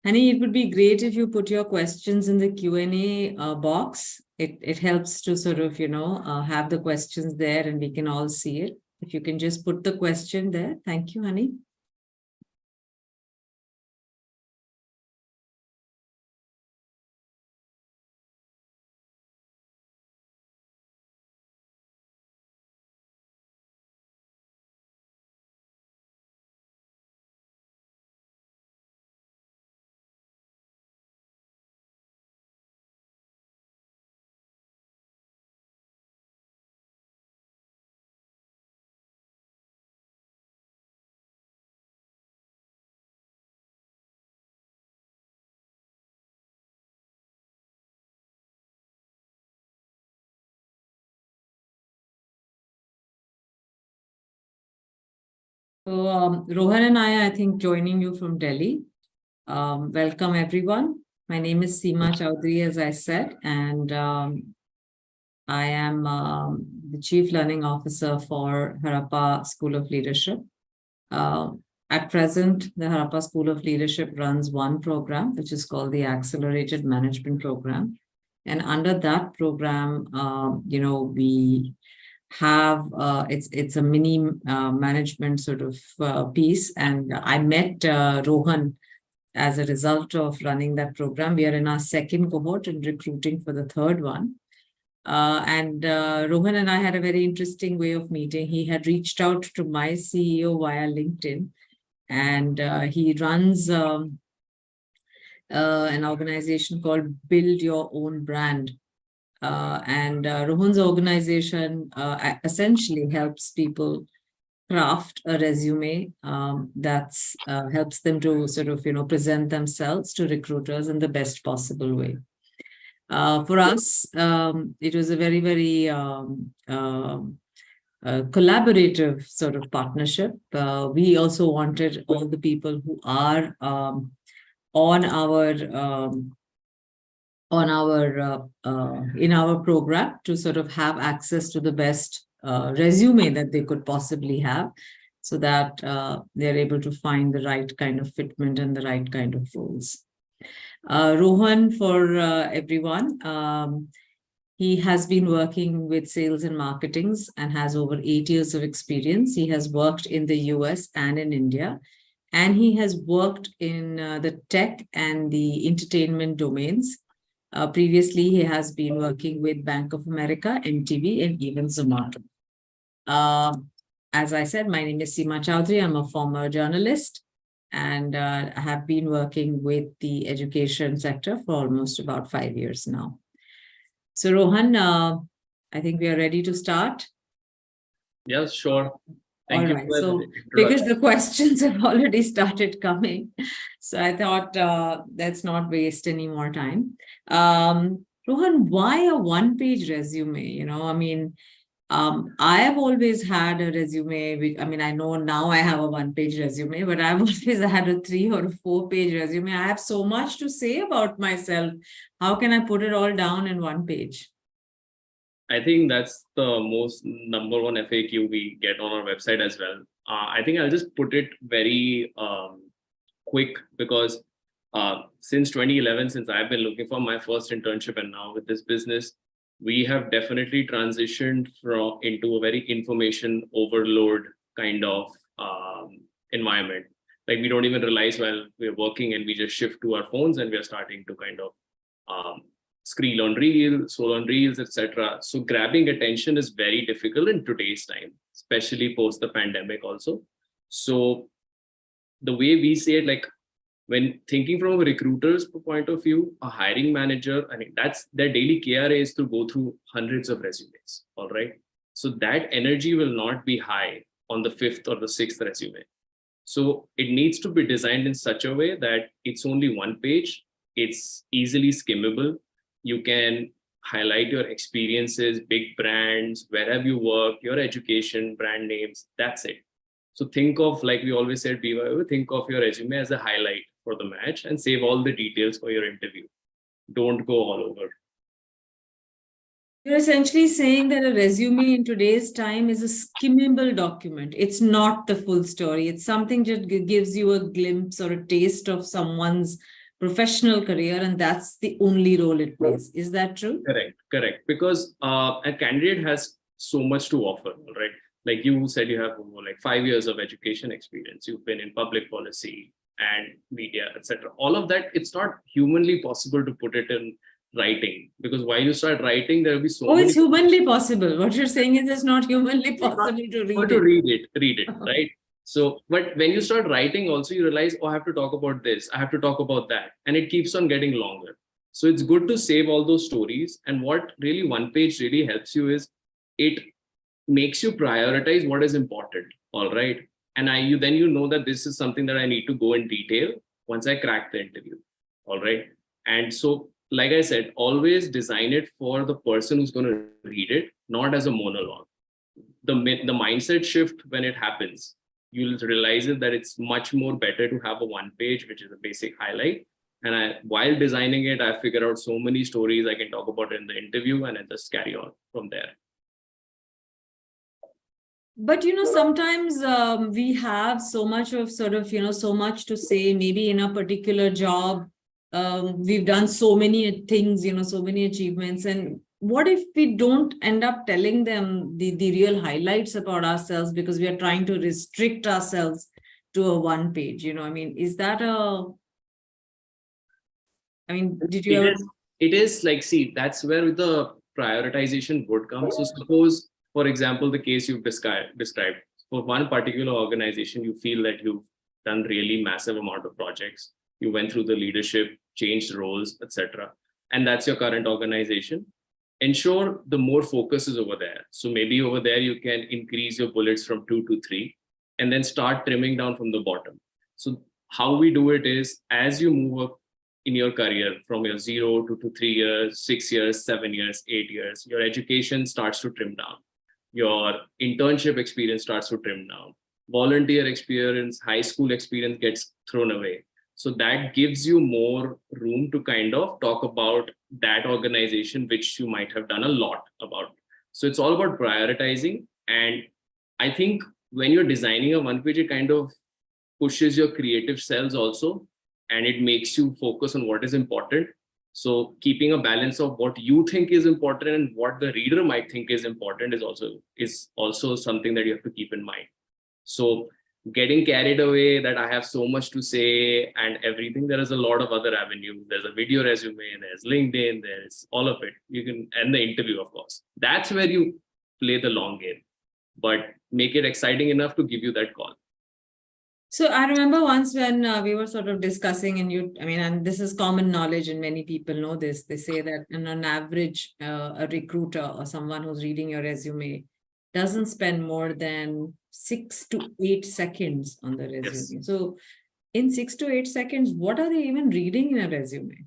Honey, it would be great if you put your questions in the Q&A box. It helps to sort of, have the questions there and we can all see it. If you can just put the question there. Thank you, honey. So Rohan and I think, joining you from Delhi. Welcome, everyone. My name is Seema Chowdhury, as I said, and I am the Chief Learning Officer for Harappa School of Leadership. At present, the Harappa School of Leadership runs one program, which is called the Accelerated Management Program. And under that program, we have it's a mini management sort of piece. And I met Rohan as a result of running that program. We are in our second cohort and recruiting for the third one. And Rohan and I had a very interesting way of meeting. He had reached out to my CEO via LinkedIn, and he runs an organization called Build Your Own Brand. And Rohan's organization essentially helps people craft a resume that helps them to sort of, present themselves to recruiters in the best possible way. For us, it was a very, very collaborative sort of partnership. We also wanted all the people who are in our program to sort of have access to the best resume that they could possibly have, so that they're able to find the right kind of fitment and the right kind of roles. Rohan, for everyone, he has been working with sales and marketings and has over 8 years of experience. He has worked in the US and in India, and he has worked in the tech and the entertainment domains. Previously, he has been working with Bank of America, MTV, and even Zomato. As I said, my name is Seema Chowdhury. I'm a former journalist, and I have been working with the education sector for almost about 5 years now. So Rohan, I think we are ready to start. Yes, sure. All right. So because the questions have already started coming, so I thought let's not waste any more time. Rohan, why a one-page resume? I have always had a resume. I know now I have a one-page resume, but I've always had a 3 or 4-page resume. I have so much to say about myself. How can I put it all down in one page? I think that's the most number one FAQ we get on our website as well. I think I'll just put it very quick, because since 2011, since I've been looking for my first internship and now with this business, we have definitely transitioned into a very information overload kind of environment. Like, we don't even realize while we're working, and we just shift to our phones and we're starting to kind of scroll on reels, etc. So grabbing attention is very difficult in today's time, especially post the pandemic also. So the way we say it, like, when thinking from a recruiter's point of view, a hiring manager, that's their daily KRA is to go through hundreds of resumes. All right. So that energy will not be high on the 5th or the 6th resume. So it needs to be designed in such a way that it's only one page. It's easily skimmable. You can highlight your experiences, big brands, where have you worked, your education, brand names, that's it. So think of, like we always said, think of your resume as a highlight for the match and save all the details for your interview. Don't go all over. You're essentially saying that a resume in today's time is a skimmable document. It's not the full story. It's something that gives you a glimpse or a taste of someone's professional career, and that's the only role it plays. Is that true? Correct. Because a candidate has so much to offer, right? Like you said, you have like 5 years of education experience. You've been in public policy and media, etc. All of that, it's not humanly possible to put it in writing, because while you start writing, there will be so many. It's humanly possible. What you're saying is it's not humanly possible to read it. Read it, right? So, but when you start writing, also you realize, oh, I have to talk about this, I have to talk about that, and it keeps on getting longer. So it's good to save all those stories. And what really one page really helps you is it makes you prioritize what is important. All right. And then you know that this is something that I need to go in detail once I crack the interview. All right. And so, like I said, always design it for the person who's going to read it, not as a monologue. The mindset shift, when it happens, you'll realize it that it's much more better to have a one page, which is a basic highlight. And while designing it, I figured out so many stories I can talk about in the interview, and I just carry on from there. But, sometimes we have so much of so much to say, maybe in a particular job. We've done so many things, so many achievements. And what if we don't end up telling them the real highlights about ourselves because we are trying to restrict ourselves to a one page? Is that did you ever? It is like, see, that's where the prioritization would come. So suppose, for example, the case you've described, for one particular organization, you feel that you've done really massive amount of projects. You went through the leadership, changed roles, etc. And that's your current organization. Ensure the more focus is over there. So maybe over there, you can increase your bullets from 2 to 3, and then start trimming down from the bottom. So how we do it is, as you move up in your career from your 0 to 3 years, 6 years, 7 years, 8 years, your education starts to trim down. Your internship experience starts to trim down. Volunteer experience, high school experience gets thrown away. So that gives you more room to kind of talk about that organization, which you might have done a lot about. So it's all about prioritizing. And I think when you're designing a one page, it kind of pushes your creative cells also, and it makes you focus on what is important. So keeping a balance of what you think is important and what the reader might think is important is also something that you have to keep in mind. So getting carried away that I have so much to say and everything, there is a lot of other avenues. There's a video resume, there's LinkedIn, there's all of it. You can, and the interview, of course. That's where you play the long game, but make it exciting enough to give you that call. So I remember once when we were sort of discussing, and this is common knowledge and many people know this, they say that on an average, a recruiter or someone who's reading your resume doesn't spend more than 6 to 8 seconds on the resume. Yes. So in 6 to 8 seconds, what are they even reading in a resume?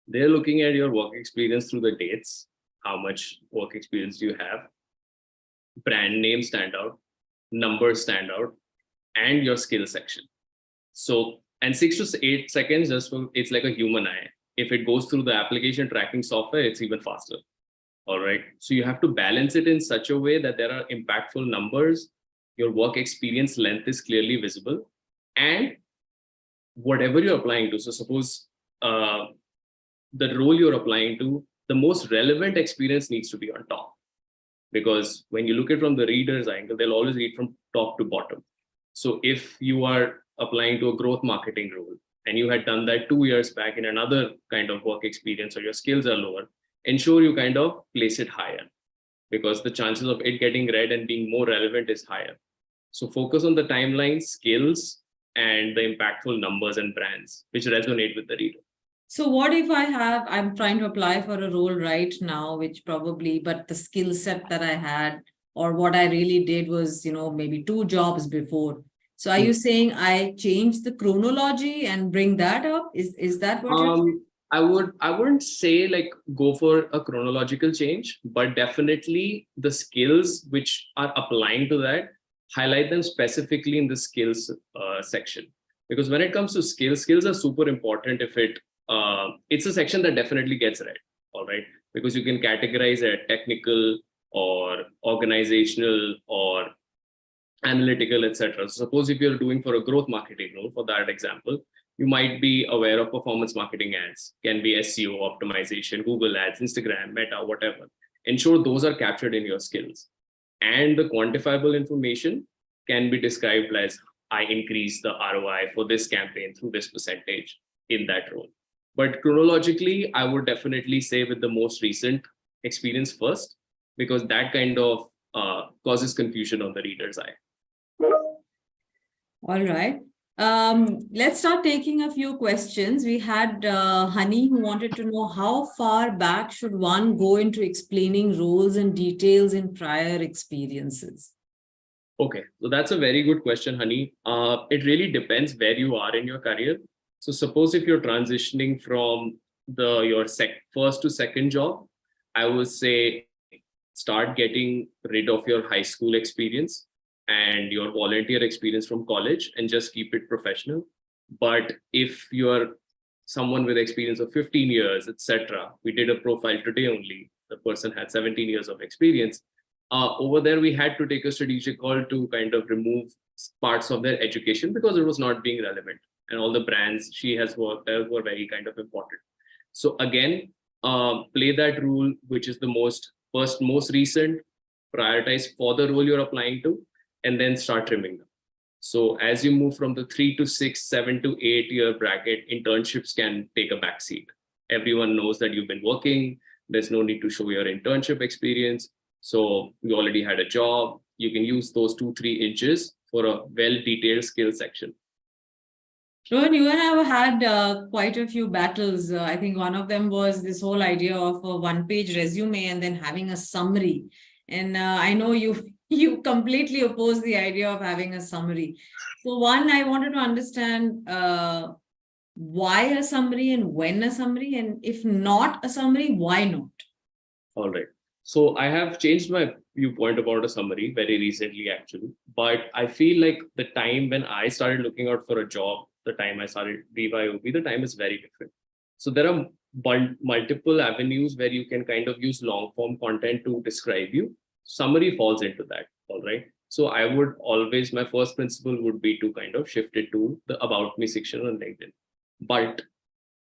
They're looking at your work experience through the dates. How much work experience do you have? Brand name stand out, numbers stand out, and your skill section. So, and 6 to 8 seconds, it's like a human eye. If it goes through the application tracking software, it's even faster. All right. So you have to balance it in such a way that there are impactful numbers, your work experience length is clearly visible, and whatever you're applying to. So suppose the role you're applying to, the most relevant experience needs to be on top. Because when you look at it from the reader's angle, they'll always read from top to bottom. So if you are applying to a growth marketing role and you had done that 2 years back in another kind of work experience, or your skills are lower, ensure you kind of place it higher, because the chances of it getting read and being more relevant is higher. So focus on the timeline, skills, and the impactful numbers and brands which resonate with the reader. So what if I'm trying to apply for a role right now, but the skill set that I had, or what I really did was, maybe 2 jobs before. So are you saying I change the chronology and bring that up? Is that what you're saying? I wouldn't say like go for a chronological change, but definitely the skills which are applying to that, highlight them specifically in the skills section. Because when it comes to skills are super important. If it's a section that definitely gets read, all right? Because you can categorize it technical or organizational or analytical, etc. So suppose if you're doing for a growth marketing role, for that example, You might be aware of performance marketing ads, can be SEO optimization, Google ads, Instagram, Meta, whatever. Ensure those are captured in your skills. And the quantifiable information can be described as I increase the ROI for this campaign through this percentage in that role. But chronologically, I would definitely say with the most recent experience first, because that kind of causes confusion on the reader's eye. All right. Let's start taking a few questions. We had Honey who wanted to know how far back should one go into explaining roles and details in prior experiences? Okay, so that's a very good question, Honey. It really depends where you are in your career. So suppose if you're transitioning from your first to second job, I would say start getting rid of your high school experience and your volunteer experience from college and just keep it professional. But if you're someone with experience of 15 years, etc., we did a profile today only. The person had 17 years of experience. Over there, we had to take a strategic call to kind of remove parts of their education because it was not being relevant. And all the brands she has worked at were very kind of important. So again, play that rule, which is the most recent, prioritize for the role you're applying to, and then start trimming them. So as you move from the 3 to 6, 7 to 8 year bracket, internships can take a backseat. Everyone knows that you've been working. There's no need to show your internship experience. So you already had a job. You can use those 2-3 inches for a well-detailed skill section. Rohan, you and I have had quite a few battles. I think one of them was this whole idea of a one-page resume and then having a summary. And I know you completely oppose the idea of having a summary. So one, I wanted to understand why a summary and when a summary, and if not a summary, why not? All right. So I have changed my viewpoint about a summary very recently, actually. But I feel like the time when I started looking out for a job, the time I started BYOB, the time is very different. So there are multiple avenues where you can kind of use long form content to describe you. Summary falls into that. All right. So I would always, my first principle would be to kind of shift it to the About Me section on LinkedIn. But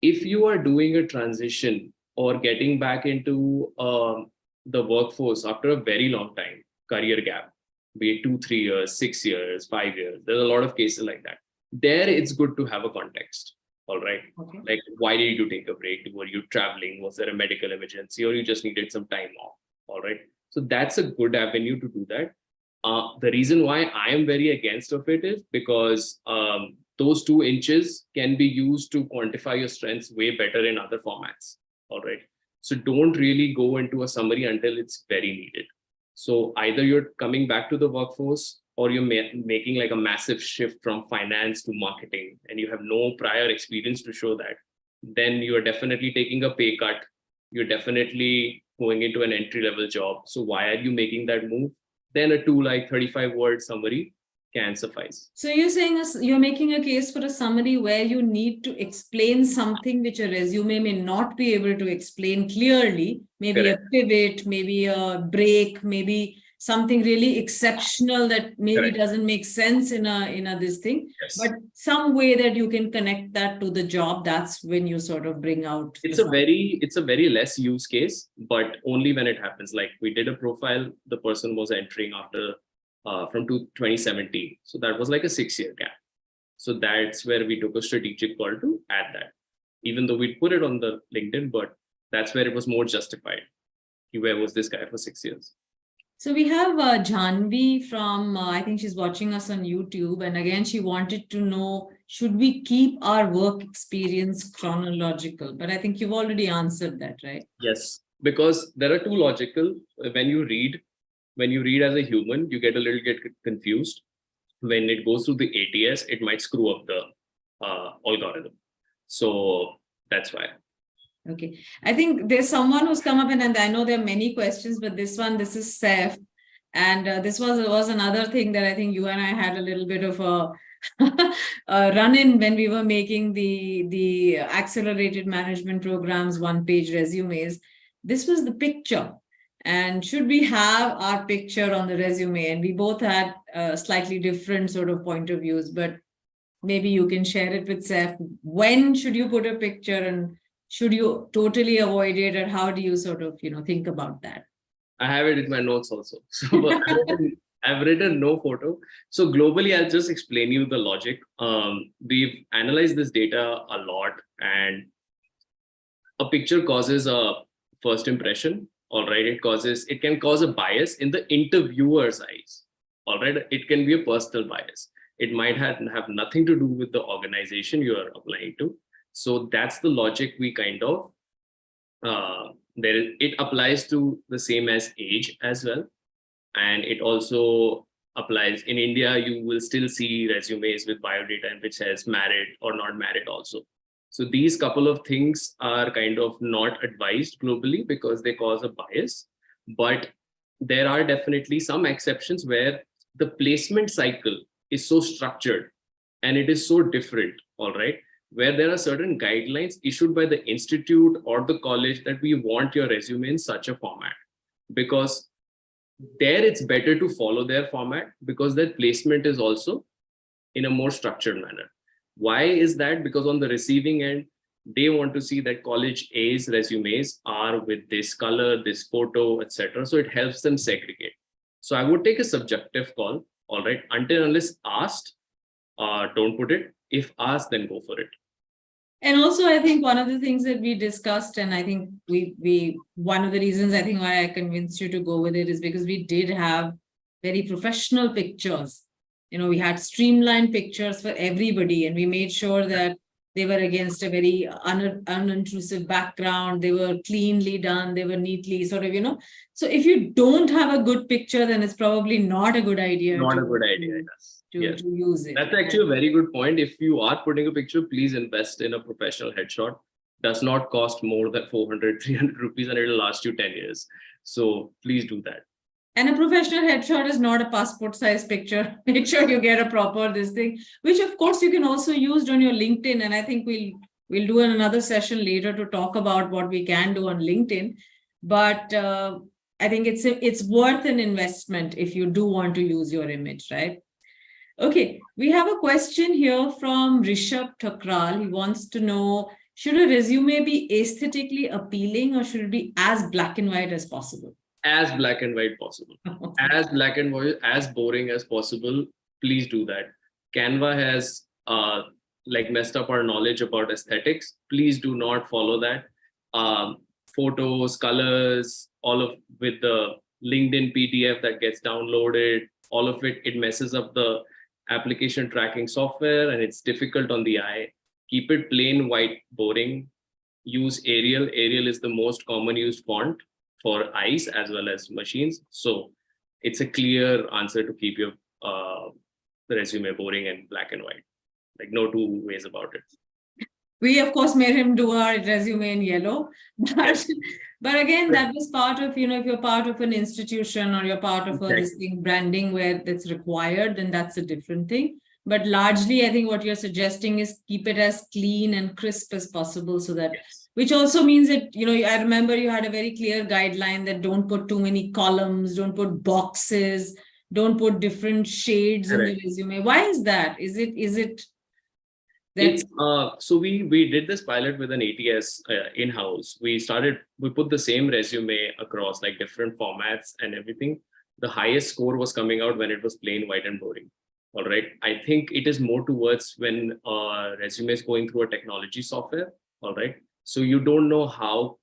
if you are doing a transition or getting back into the workforce after a very long time, career gap, be it 2-3 years, 6 years, 5 years, there's a lot of cases like that. There, it's good to have a context. All right. Okay. Like, why did you take a break? Were you traveling? Was there a medical emergency, or you just needed some time off? All right. So that's a good avenue to do that. The reason why I am very against of it is because those 2 inches can be used to quantify your strengths way better in other formats. All right. So don't really go into a summary until it's very needed. So either you're coming back to the workforce or you're making like a massive shift from finance to marketing and you have no prior experience to show that, then you're definitely taking a pay cut. You're definitely going into an entry-level job. So why are you making that move? Then a 35-word summary can suffice. So you're saying you're making a case for a summary where you need to explain something which a resume may not be able to explain clearly, maybe Correct. A pivot, maybe a break, maybe something really exceptional that maybe Correct. Doesn't make sense in a this thing, yes. But some way that you can connect that to the job. That's when you sort of bring out. It's a very less use case, but only when it happens. Like we did a profile, the person was entering after from 2017, so that was like a 6-year gap. So that's where we took a strategic call to add that, even though we put it on the LinkedIn, but that's where it was more justified. Where was this guy for 6 years? So we have Janvi from, I think she's watching us on YouTube. And again, she wanted to know, should we keep our work experience chronological? But I think you've already answered that, right? Yes, because there are 2 logical. When you read as a human, you get a little confused. When it goes through the ATS, it might screw up the algorithm. So that's why. Okay. I think there's someone who's come up and I know there are many questions, but this is Saif. And this was another thing that I think you and I had a little bit of a run-in when we were making the accelerated management programs, one-page resumes. This was the picture. And should we have our picture on the resume? And we both had slightly different sort of point of views, but maybe you can share it with Seth. When should you put a picture and should you totally avoid it, or how do you sort of, think about that? I have it in my notes also. So I've written no photo. So globally, I'll just explain you the logic. We've analyzed this data a lot, and a picture causes a first impression. All right, it can cause a bias in the interviewer's eyes. All right, it can be a personal bias. It might have nothing to do with the organization you are applying to. So that's the logic we kind of it applies to the same as age as well, and it also applies in India. You will still see resumes with biodata and which says married or not married also. So these couple of things are kind of not advised globally because they cause a bias, but there are definitely some exceptions where the placement cycle is so structured and it is so different, all right, where there are certain guidelines issued by the institute or the college that we want your resume in such a format, because there it's better to follow their format because their placement is also in a more structured manner. Why is that? Because on the receiving end, they want to see that college A's resumes are with this color, this photo, etc. So it helps them segregate. So I would take a subjective call, all right, until unless asked, don't put it. If asked, then go for it. And also, I think one of the things that we discussed, and I think one of the reasons I think why I convinced you to go with it is because we did have very professional pictures. We had streamlined pictures for everybody, and we made sure that they were against a very unintrusive background. They were cleanly done. They were neatly sort of, So if you don't have a good picture, then it's probably not a good idea. Not a good idea, yes. To use it. That's actually a very good point. If you are putting a picture, please invest in a professional headshot. Does not cost more than 400, 300 rupees, and it'll last you 10 years. So please do that. And a professional headshot is not a passport size picture. Make sure you get a proper this thing, which of course you can also use on your LinkedIn. And I think we'll do another session later to talk about what we can do on LinkedIn. But I think it's worth an investment if you do want to use your image, right? Okay, we have a question here from Rishabh Thakral. He wants to know, should a resume be aesthetically appealing or should it be as black and white as possible? As black and white possible. As black and white, as boring as possible. Please do that. Canva has messed up our knowledge about aesthetics. Please do not follow that. Photos, colors, all of with the LinkedIn PDF that gets downloaded, all of it messes up the application tracking software and it's difficult on the eye. Keep it plain white, boring. Use Arial. Arial is the most common used font for eyes as well as machines. So it's a clear answer to keep your resume boring and black and white. Like no two ways about it. We of course made him do our resume in yellow, but again, that was part of, if you're part of an institution or you're part of this thing branding where that's required, then that's a different thing. But largely, I think what you're suggesting is keep it as clean and crisp as possible so that, which also means that, I remember you had a very clear guideline that don't put too many columns, don't put boxes, don't put different shades in the resume. Why is that? Is it It's so we did this pilot with an ATS in-house. We put the same resume across like different formats and everything. The highest score was coming out when it was plain white and boring. All right. I think it is more towards when resume is going through a technology software. All right. So you don't know how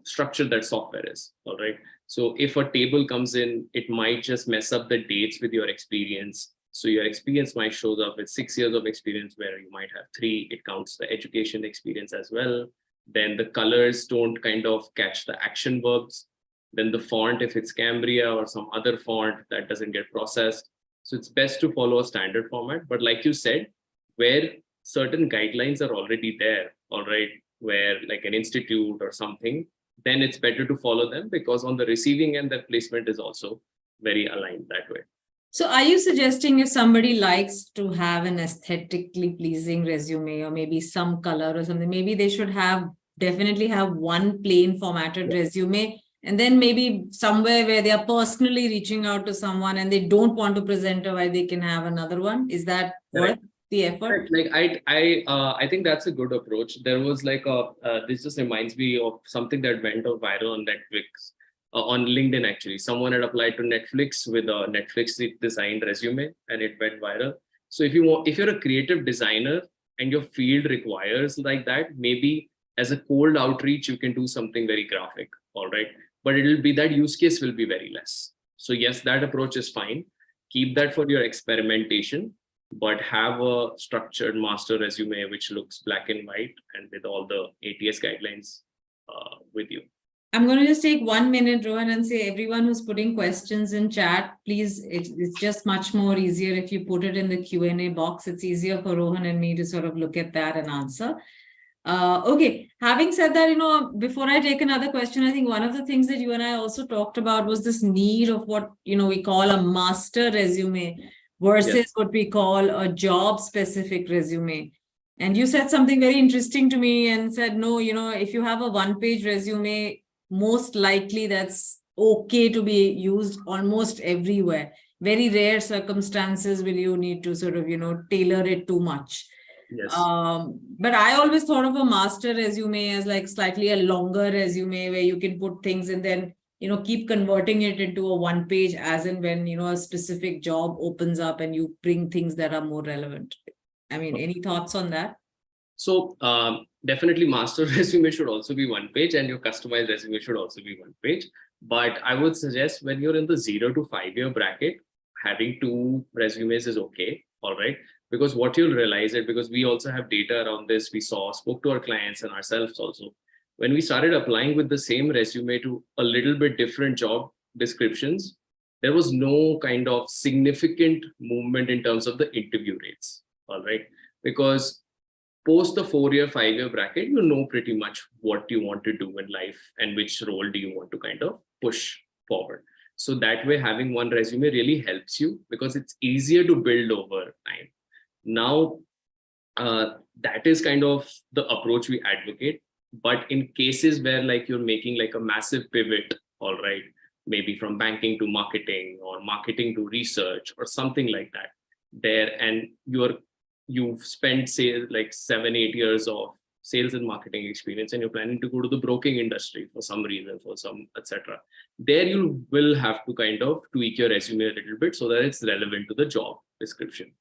structured that software is. All right. So if a table comes in, it might just mess up the dates with your experience. So your experience might show up with 6 years of experience where you might have 3. It counts the education experience as well. Then the colors don't kind of catch the action verbs. Then the font, if it's Cambria or some other font, that doesn't get processed. So it's best to follow a standard format. But like you said, where certain guidelines are already there, all right, where like an institute or something, then it's better to follow them because on the receiving end, that placement is also very aligned that way. So are you suggesting if somebody likes to have an aesthetically pleasing resume or maybe some color or something, maybe they should definitely have one plain formatted resume, and then maybe somewhere where they are personally reaching out to someone and they don't want to present a while, they can have another one? Is that worth the effort? Like I think that's a good approach. There was like this just reminds me of something that went viral on Netflix, on LinkedIn actually. Someone had applied to Netflix with a Netflix designed resume, and it went viral. So if you're a creative designer and your field requires like that, maybe as a cold outreach you can do something very graphic, all right. But it'll be that use case will be very less. So yes, that approach is fine. Keep that for your experimentation, but have a structured master resume which looks black and white and with all the ATS guidelines with you. I'm going to just take 1 minute, Rohan, and say everyone who's putting questions in chat, please, it's just much more easier if you put it in the Q&A box. It's easier for Rohan and me to sort of look at that and answer. Okay, having said that, before I take another question, I think one of the things that you and I also talked about was this need of what, we call a master resume versus what we call a job specific resume. And you said something very interesting to me and said, no, if you have a one-page resume, most likely that's okay to be used almost everywhere. Very rare circumstances will you need to sort of, tailor it too much. Yes. But I always thought of a master resume as like slightly a longer resume where you can put things and then, keep converting it into a one page as and when, a specific job opens up and you bring things that are more relevant. I mean, any thoughts on that? So definitely master resume should also be one page and your customized resume should also be one page. But I would suggest when you're in the 0 to 5 year bracket, having 2 resumes is okay. All right. Because what you'll realize it, because we also have data around this, spoke to our clients and ourselves also. When we started applying with the same resume to a little bit different job descriptions, there was no kind of significant movement in terms of the interview rates. All right. Because post the 4 year, 5 year bracket, you know pretty much what you want to do in life and which role do you want to kind of push forward. So that way, having one resume really helps you because it's easier to build over time. Now, that is kind of the approach we advocate. But in cases where like you're making like a massive pivot, all right, maybe from banking to marketing or marketing to research or something like that, there, and you've spent say like 7-8 years of sales and marketing experience and you're planning to go to the broking industry for some reason, for some etc. There you will have to kind of tweak your resume a little bit so that it's relevant to the job description.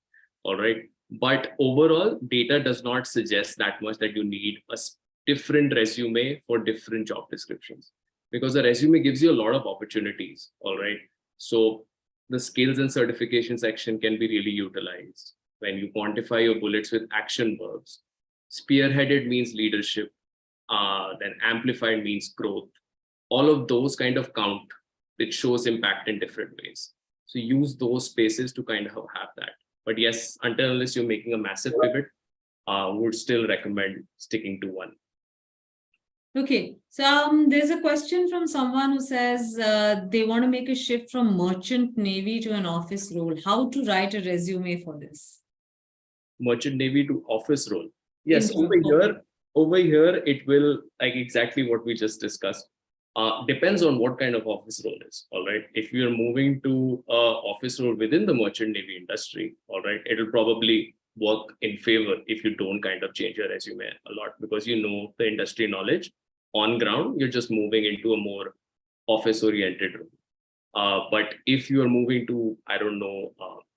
All right. But overall, data does not suggest that much that you need a different resume for different job descriptions because the resume gives you a lot of opportunities. All right. So the skills and certification section can be really utilized. When you quantify your bullets with action verbs, spearheaded means leadership, then amplified means growth. All of those kind of count, which shows impact in different ways. So use those spaces to kind of have that. But yes, unless you're making a massive pivot, would still recommend sticking to one. Okay, so there's a question from someone who says they want to make a shift from merchant navy to an office role. How to write a resume for this? Merchant navy to office role. Yes, over here it will like exactly what we just discussed. Depends on what kind of office role is. All right, if you're moving to office role within the merchant navy industry, all right, it'll probably work in favor if you don't kind of change your resume a lot because you know the industry knowledge on ground. You're just moving into a more office oriented role. But if you're moving to I don't know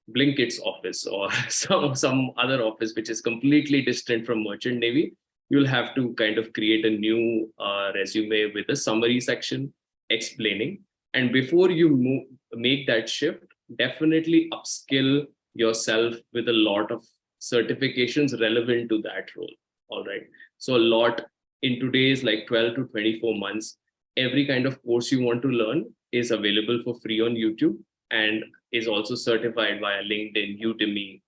Blinkit's office or some other office which is completely distant from merchant navy, you'll have to kind of create a new resume with a summary section explaining. And before you make that shift, definitely upskill yourself with a lot of certifications relevant to that role. All right. So a lot in today's like 12 to 24 months, every kind of course you want to learn is available for free on YouTube and is also certified via LinkedIn, Udemy,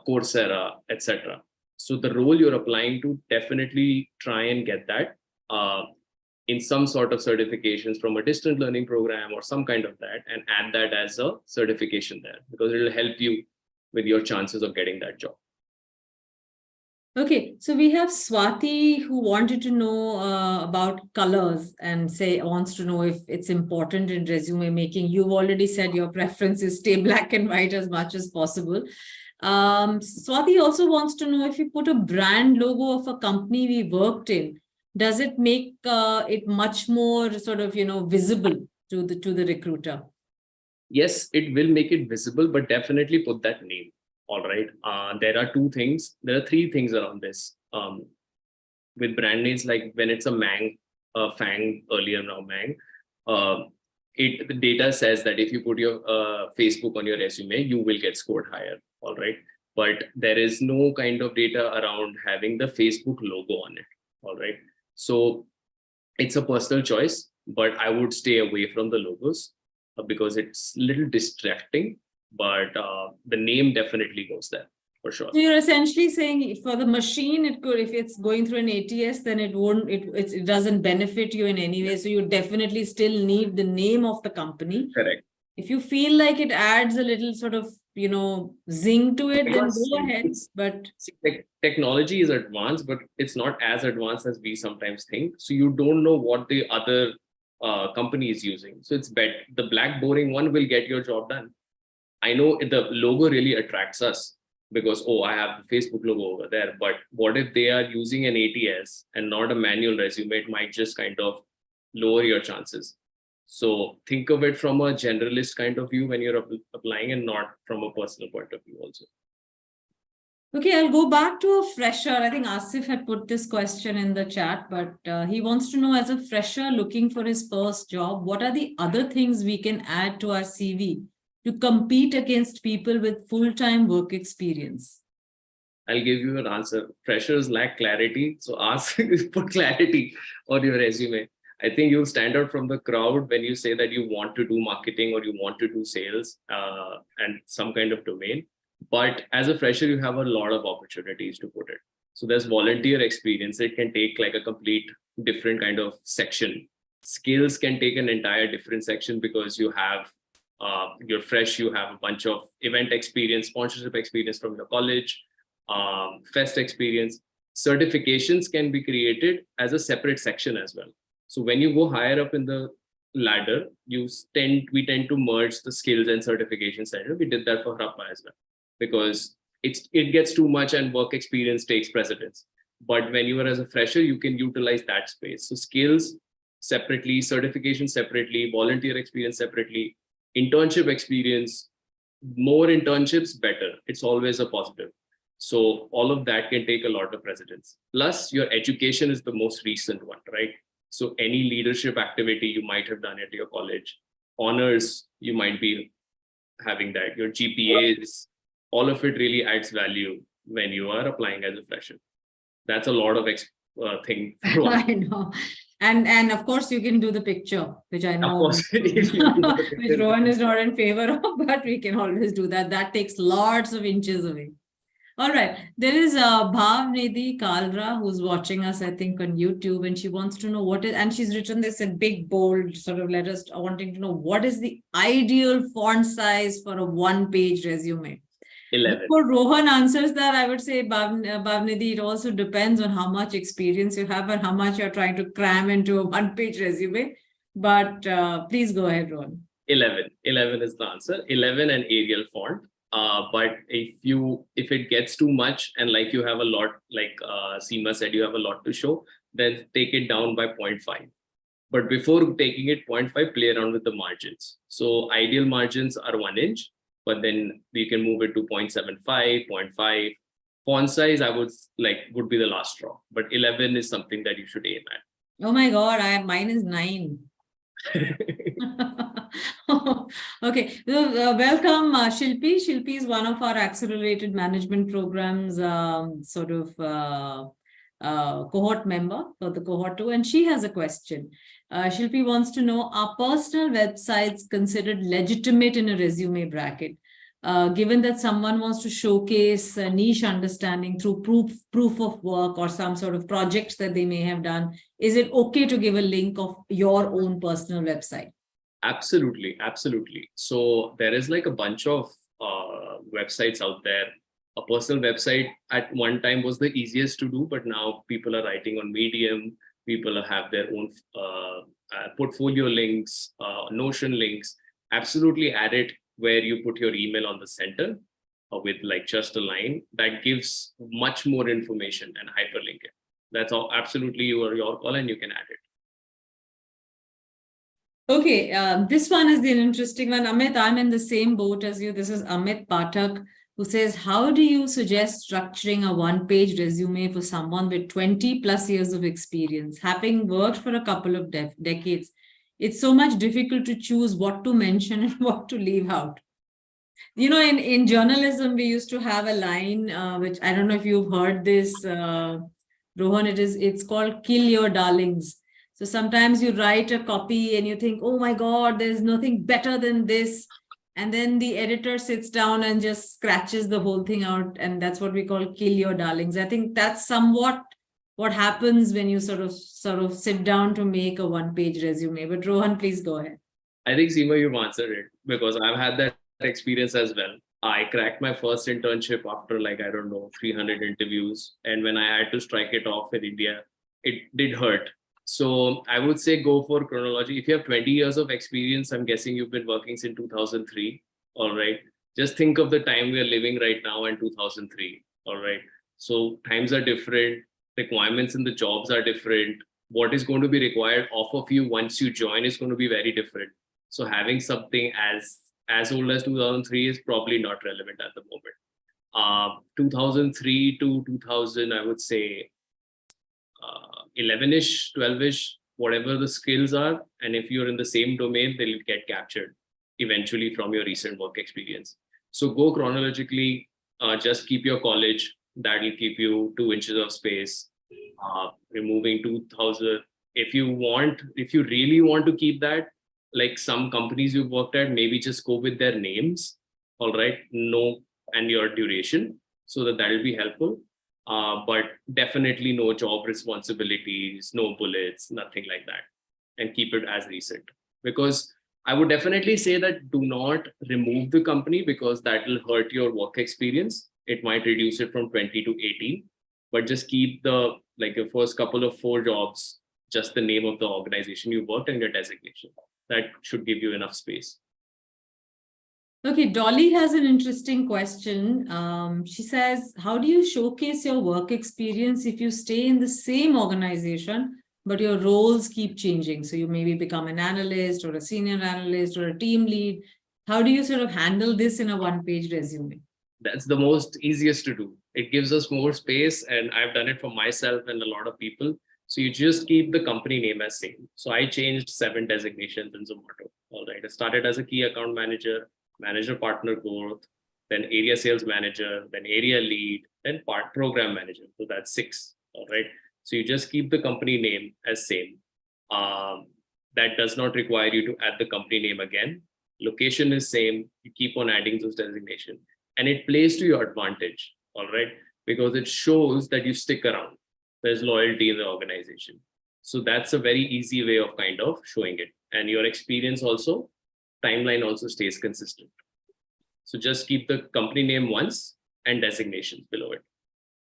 Coursera, etc. So the role you're applying to, definitely try and get that in some sort of certifications from a distant learning program or some kind of that, and add that as a certification there because it will help you with your chances of getting that job. Okay, so we have Swati who wanted to know about colors and wants to know if it's important in resume making. You've already said your preference is stay black and white as much as possible. Swati also wants to know, if you put a brand logo of a company we worked in, does it make it much more sort of, visible to the recruiter? Yes, it will make it visible, but definitely put that name. All right. There are three things around this. With brand names, like when it's a Fang, earlier now Mang, uh, the data says that if you put your Facebook on your resume, you will get scored higher. All right. But there is no kind of data around having the Facebook logo on it. All right. So it's a personal choice, but I would stay away from the logos because it's a little distracting. But the name definitely goes there for sure. So you're essentially saying for the machine, it could, if it's going through an ATS, then it won't, it doesn't benefit you in any way. So you definitely still need the name of the company. Correct. If you feel like it adds a little sort of, zing to it, then Because go ahead. But technology is advanced, but it's not as advanced as we sometimes think. So you don't know what the other company is using. So it's better. The black boring one will get your job done. I know the logo really attracts us because, oh, I have the Facebook logo over there. But what if they are using an ATS and not a manual resume? It might just kind of lower your chances. So think of it from a generalist kind of view when you're applying, and not from a personal point of view also. okay, I'll go back to a fresher. I think Asif had put this question in the chat, but he wants to know, as a fresher looking for his first job, what are the other things we can add to our CV to compete against people with full-time work experience? I'll give you an answer. Freshers lack clarity. So ask, put clarity on your resume. I think you'll stand out from the crowd when you say that you want to do marketing or you want to do sales and some kind of domain. But as a fresher, you have a lot of opportunities to put it. So there's volunteer experience. It can take like a complete different kind of section. Skills can take an entire different section because you have, you're fresh, you have a bunch of event experience, sponsorship experience from your college, fest experience. Certifications can be created as a separate section as well. So when you go higher up in the ladder, we tend to merge the skills and certification center. We did that for Harappa as well, because it gets too much and work experience takes precedence. But when you are as a fresher, you can utilize that space. So skills separately, certification separately, volunteer experience separately, internship experience, more internships, better. It's always a positive. So all of that can take a lot of precedence. Plus, your education is the most recent one, right? So any leadership activity you might have done at your college, honors, you might be having that, your GPAs, all of it really adds value when you are applying as a fresher. That's a lot of thing. I know. And of course, you can do the picture, which I know, Of course, which Rohan is not in favor of, but we can always do that. That takes lots of inches away. All right. There is Bhav Nidhi Kalra who's watching us, I think, on YouTube, and she wants to know what is, and she's written this in big, bold sort of letters, wanting to know what is the ideal font size for a one-page resume. 11. Before Rohan answers that, I would say, Bhavnidhi, it also depends on how much experience you have and how much you're trying to cram into a one-page resume. But please go ahead, Rohan. 11. 11 is the answer. 11 and Arial font. But if it gets too much and like you have a lot, like Seema said, you have a lot to show, then take it down by 0.5. But before taking it 0.5, play around with the margins. So ideal margins are 1 inch, but then we can move it to 0.75, 0.5. Font size, would be the last straw, but 11 is something that you should aim at. Oh my God, mine is 9. Okay, so, welcome Shilpi. Shilpi is one of our accelerated management programs, cohort member for the cohort 2, and she has a question. Shilpi wants to know, are personal websites considered legitimate in a resume bracket? Given that someone wants to showcase a niche understanding through proof of work or some sort of projects that they may have done, is it okay to give a link of your own personal website? Absolutely, absolutely. So there is like a bunch of websites out there. A personal website at one time was the easiest to do, but now people are writing on Medium. People have their own portfolio links, Notion links. Absolutely add it where you put your email on the center. with like just a line, that gives much more information and hyperlink it. That's all absolutely your call, and you can add it. Okay, this one is an interesting one. Amit, I'm in the same boat as you. This is Amit Pathak, who says, how do you suggest structuring a one-page resume for someone with 20 plus years of experience? Having worked for a couple of decades, it's so much difficult to choose what to mention and what to leave out. You know, in journalism, we used to have a line, which I don't know if you've heard this, Rohan, it's called kill your darlings. So sometimes you write a copy and you think, oh my God, there's nothing better than this. And then the editor sits down and just scratches the whole thing out. And that's what we call kill your darlings. I think that's somewhat what happens when you sort of sit down to make a one-page resume. But Rohan, please go ahead. I think, Seema, you've answered it, because I've had that experience as well. I cracked my first internship after 300 interviews. And when I had to strike it off in India, it did hurt. So I would say go for chronology. If you have 20 years of experience, I'm guessing you've been working since 2003. All right. Just think of the time we are living right now in 2003. All right. So times are different. Requirements in the jobs are different. What is going to be required of you once you join is going to be very different. So having something as old as 2003 is probably not relevant at the moment. 2003 to 2000, I would say 11-ish, 12-ish, whatever the skills are. And if you're in the same domain, they'll get captured eventually from your recent work experience. So go chronologically, just keep your college. That'll keep you 2 inches of space. Removing 2000. If you really want to keep that, like some companies you've worked at, maybe just go with their names, all right, and your duration, so that'll be helpful. But definitely no job responsibilities, no bullets, nothing like that, and keep it as recent. Because I would definitely say that do not remove the company, because that will hurt your work experience. It might reduce it from 20 to 18, but just keep your first couple of 4 jobs, just the name of the organization you worked and your designation. That should give you enough space. Okay, Dolly has an interesting question. She says, how do you showcase your work experience if you stay in the same organization, but your roles keep changing? So you maybe become an analyst or a senior analyst or a team lead. How do you sort of handle this in a one-page resume? That's the most easiest to do. It gives us more space, and I've done it for myself and a lot of people. So you just keep the company name as same. So I changed 7 designations in Zomato. All right. I started as a key account manager, manager partner growth, then area sales manager, then area lead, then program manager. So that's 6. All right. So you just keep the company name as same. That does not require you to add the company name again. Location is same. You keep on adding those designations, and it plays to your advantage. All right. Because it shows that you stick around. There's loyalty in the organization. So that's a very easy way of kind of showing it. And your experience also, timeline also stays consistent. So just keep the company name once and designations below it.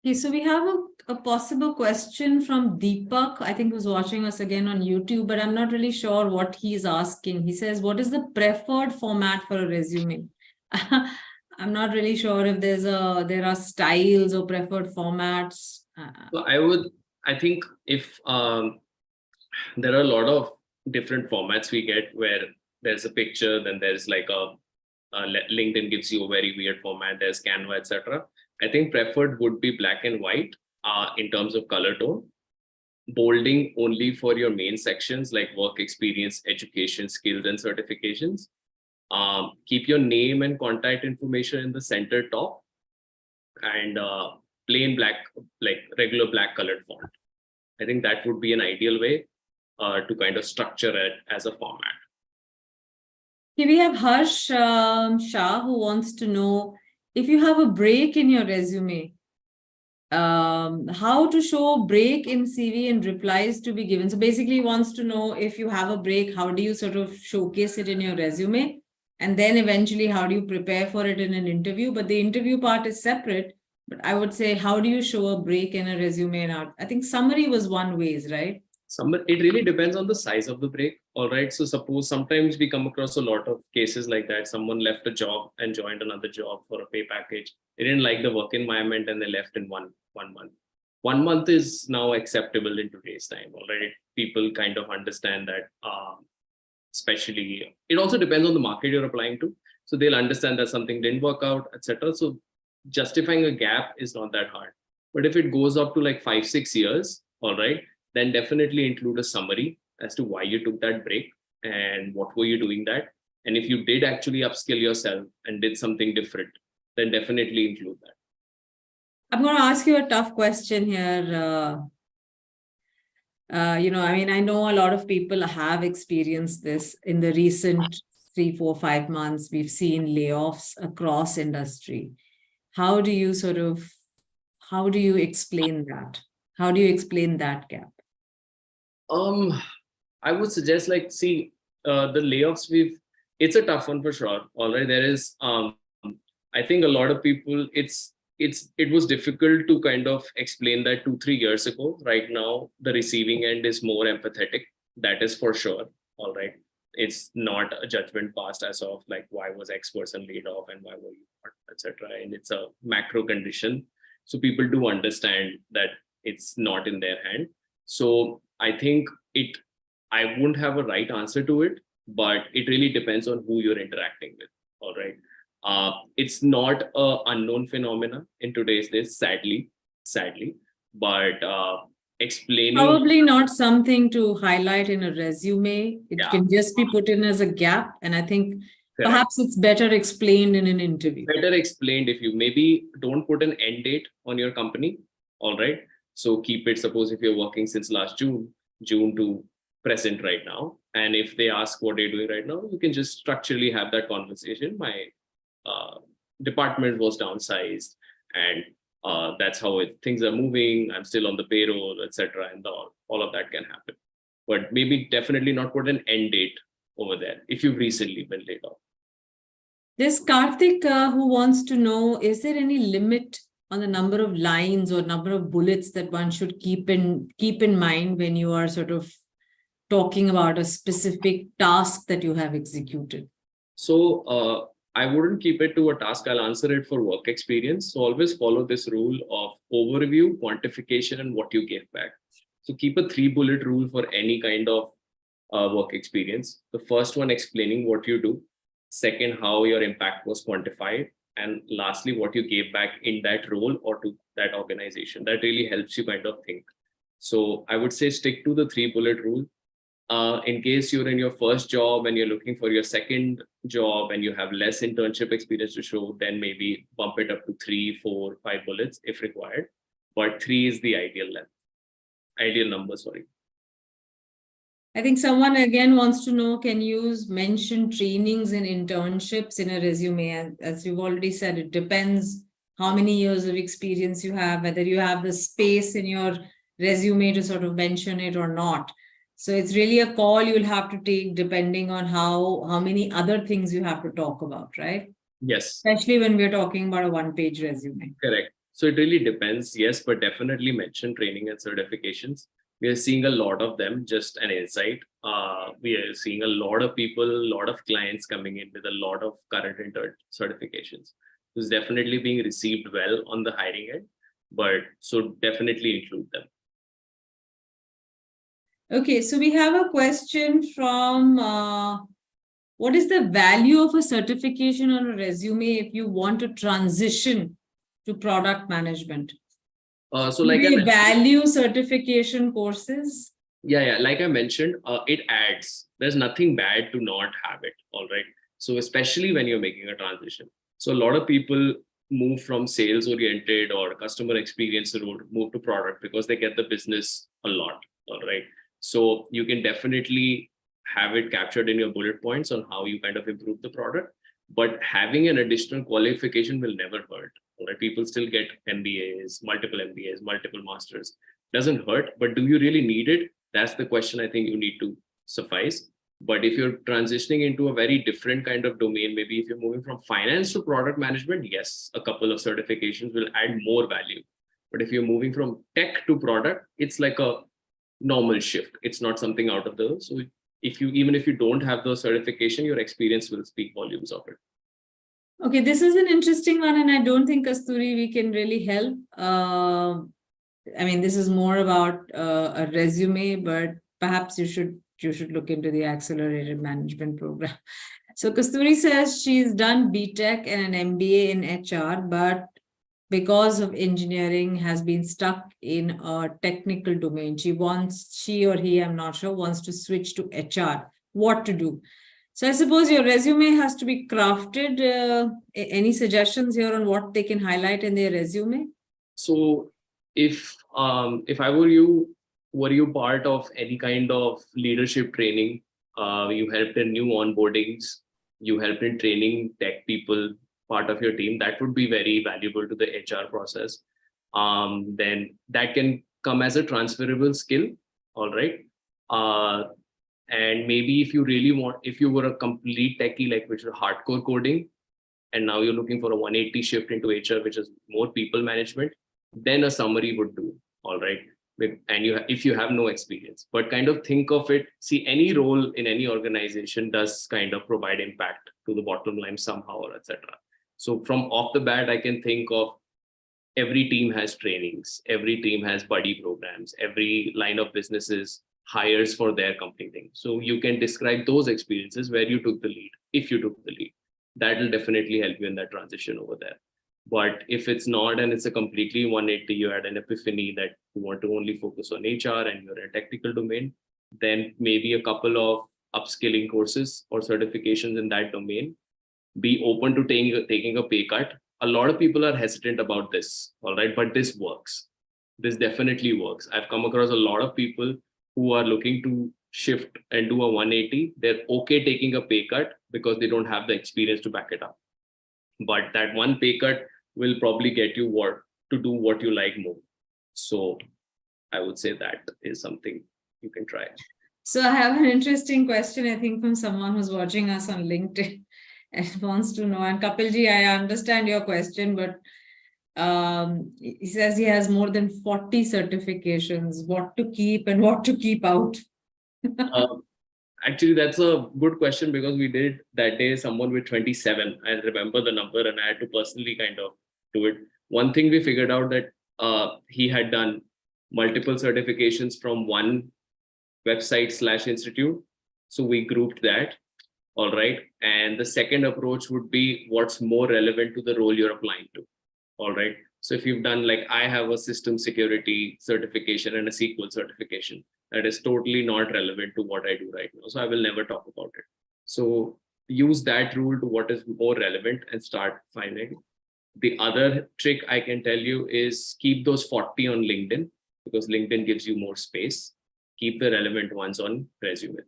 Okay, so we have a possible question from Deepak, I think, who's watching us again on YouTube, but I'm not really sure what he's asking. He says, what is the preferred format for a resume? I'm not really sure if there are styles or preferred formats. So I think if there are a lot of different formats we get, where there's a picture, then there's like LinkedIn gives you a very weird format, there's Canva, etc. I think preferred would be black and white in terms of color tone. Bolding only for your main sections like work experience, education, skills, and certifications. Keep your name and contact information in the center top, and plain black, like regular black colored font. I think that would be an ideal way to kind of structure it as a format. Here we have Harsh Shah, who wants to know, if you have a break in your resume, how to show break in CV and replies to be given. So basically he wants to know, if you have a break, how do you sort of showcase it in your resume? And then eventually, how do you prepare for it in an interview? But the interview part is separate. But I would say, how do you show a break in a resume? And I think summary was one way, right? It really depends on the size of the break. All right. So suppose sometimes we come across a lot of cases like that. Someone left a job and joined another job for a pay package. They didn't like the work environment and they left in one month. 1 month is now acceptable in today's time. All right. People kind of understand that, especially it also depends on the market you're applying to. So they'll understand that something didn't work out, etc. So justifying a gap is not that hard. But if it goes up to like 5-6 years, all right, then definitely include a summary as to why you took that break and what were you doing that. And if you did actually upskill yourself and did something different, then definitely include that. I'm going to ask you a tough question here. I mean, I know a lot of people have experienced this in the recent 3, 4, 5 months. We've seen layoffs across industry. How do you explain that? How do you explain that gap? I would suggest the layoffs it's a tough one for sure. All right. There is, I think a lot of people, it was difficult to kind of explain that 2-3 years ago. Right now, the receiving end is more empathetic. That is for sure. All right. It's not a judgment passed as of like, why was X person laid off and why were you not, etc. And it's a macro condition. So people do understand that it's not in their hand. So I think I wouldn't have a right answer to it, but it really depends on who you're interacting with. All right. It's not an unknown phenomena in today's days, sadly, but explaining. Probably not something to highlight in a resume. It can just be put in as a gap. And I think perhaps it's better explained in an interview. Better explained if you maybe don't put an end date on your company. All right. So keep it, suppose if you're working since last June to present right now. And if they ask what you're doing right now, you can just structurally have that conversation. My department was downsized and that's how things are moving. I'm still on the payroll, etc. And all of that can happen. But maybe definitely not put an end date over there if you've recently been laid off. There's Karthik who wants to know, is there any limit on the number of lines or number of bullets that one should keep in mind when you are sort of talking about a specific task that you have executed? So I wouldn't keep it to a task. I'll answer it for work experience. So always follow this rule of overview, quantification, and what you give back. So keep a 3-bullet rule for any kind of work experience. The first one, explaining what you do. Second, how your impact was quantified. And lastly, what you gave back in that role or to that organization. That really helps you kind of think. So I would say stick to the 3-bullet rule. In case you're in your first job and you're looking for your second job and you have less internship experience to show, then maybe bump it up to 3, 4, 5 bullets if required. But 3 is the ideal number. I think someone again wants to know, can you mention trainings and internships in a resume? And as you've already said, it depends how many years of experience you have, whether you have the space in your resume to sort of mention it or not. So it's really a call you'll have to take depending on how many other things you have to talk about, right? Yes. Especially when we're talking about a 1-page resume. Correct. So it really depends. Yes, but definitely mention training and certifications. We are seeing a lot of them, just an insight. We are seeing a lot of people, a lot of clients coming in with a lot of current intern certifications. It's definitely being received well on the hiring end, but so definitely include them. Okay, so we have a question from, what is the value of a certification on a resume if you want to transition to product management? So like I value certification courses? Yeah. Like I mentioned, it adds. There's nothing bad to not have it. All right. So especially when you're making a transition. So a lot of people move from sales oriented or customer experience route, move to product because they get the business a lot. All right. So you can definitely have it captured in your bullet points on how you kind of improve the product. But having an additional qualification will never hurt. Right? People still get MBAs, multiple masters. Doesn't hurt, but do you really need it? That's the question I think you need to suffice. But if you're transitioning into a very different kind of domain, maybe if you're moving from finance to product management, yes, a couple of certifications will add more value. But if you're moving from tech to product, it's like a normal shift. It's not something out of the, so even if you don't have the certification, your experience will speak volumes of it. Okay, this is an interesting one, and I don't think, Kasturi, we can really help. I mean, this is more about a resume, but perhaps you should look into the accelerated management program. So Kasturi says she's done BTech and an MBA in HR, but because of engineering has been stuck in a technical domain. She or he, I'm not sure, wants to switch to HR. What to do? So I suppose your resume has to be crafted. Any suggestions here on what they can highlight in their resume? So if I were you, were you part of any kind of leadership training? You helped in new onboardings, you helped in training tech people, part of your team, that would be very valuable to the HR process. Then that can come as a transferable skill. All right. And maybe if you really want, if you were a complete techie, like which is hardcore coding, and now you're looking for a 180 shift into HR, which is more people management, then a summary would do. All right. And if you have no experience, but kind of think of it, see, any role in any organization does kind of provide impact to the bottom line somehow, or etc. So from off the bat, I can think of every team has trainings, every team has buddy programs, every line of businesses hires for their company thing. So you can describe those experiences where you took the lead. If you took the lead, that will definitely help you in that transition over there. But if it's not, and it's a completely 180, you had an epiphany that you want to only focus on HR and you're in a technical domain, then maybe a couple of upskilling courses or certifications in that domain. Be open to taking a pay cut. A lot of people are hesitant about this, all right, but this works. This definitely works. I've come across a lot of people who are looking to shift and do a 180. They're okay taking a pay cut because they don't have the experience to back it up. But that one pay cut will probably get you to do what you like more. So I would say that is something you can try. So I have an interesting question, I think, from someone who's watching us on LinkedIn and wants to know. And Kapilji, I understand your question, but he says he has more than 40 certifications, what to keep and what to keep out. Actually, that's a good question, because we did that day someone with 27. I remember the number and I had to personally kind of do it. One thing we figured out that he had done multiple certifications from one website/institute. So we grouped that. All right. And the second approach would be what's more relevant to the role you're applying to. All right. So if you've done, like, I have a system security certification and a SQL certification, that is totally not relevant to what I do right now. So I will never talk about it. So use that rule to what is more relevant and start finding. The other trick I can tell you is keep those 40 on LinkedIn, because LinkedIn gives you more space. Keep the relevant ones on resume.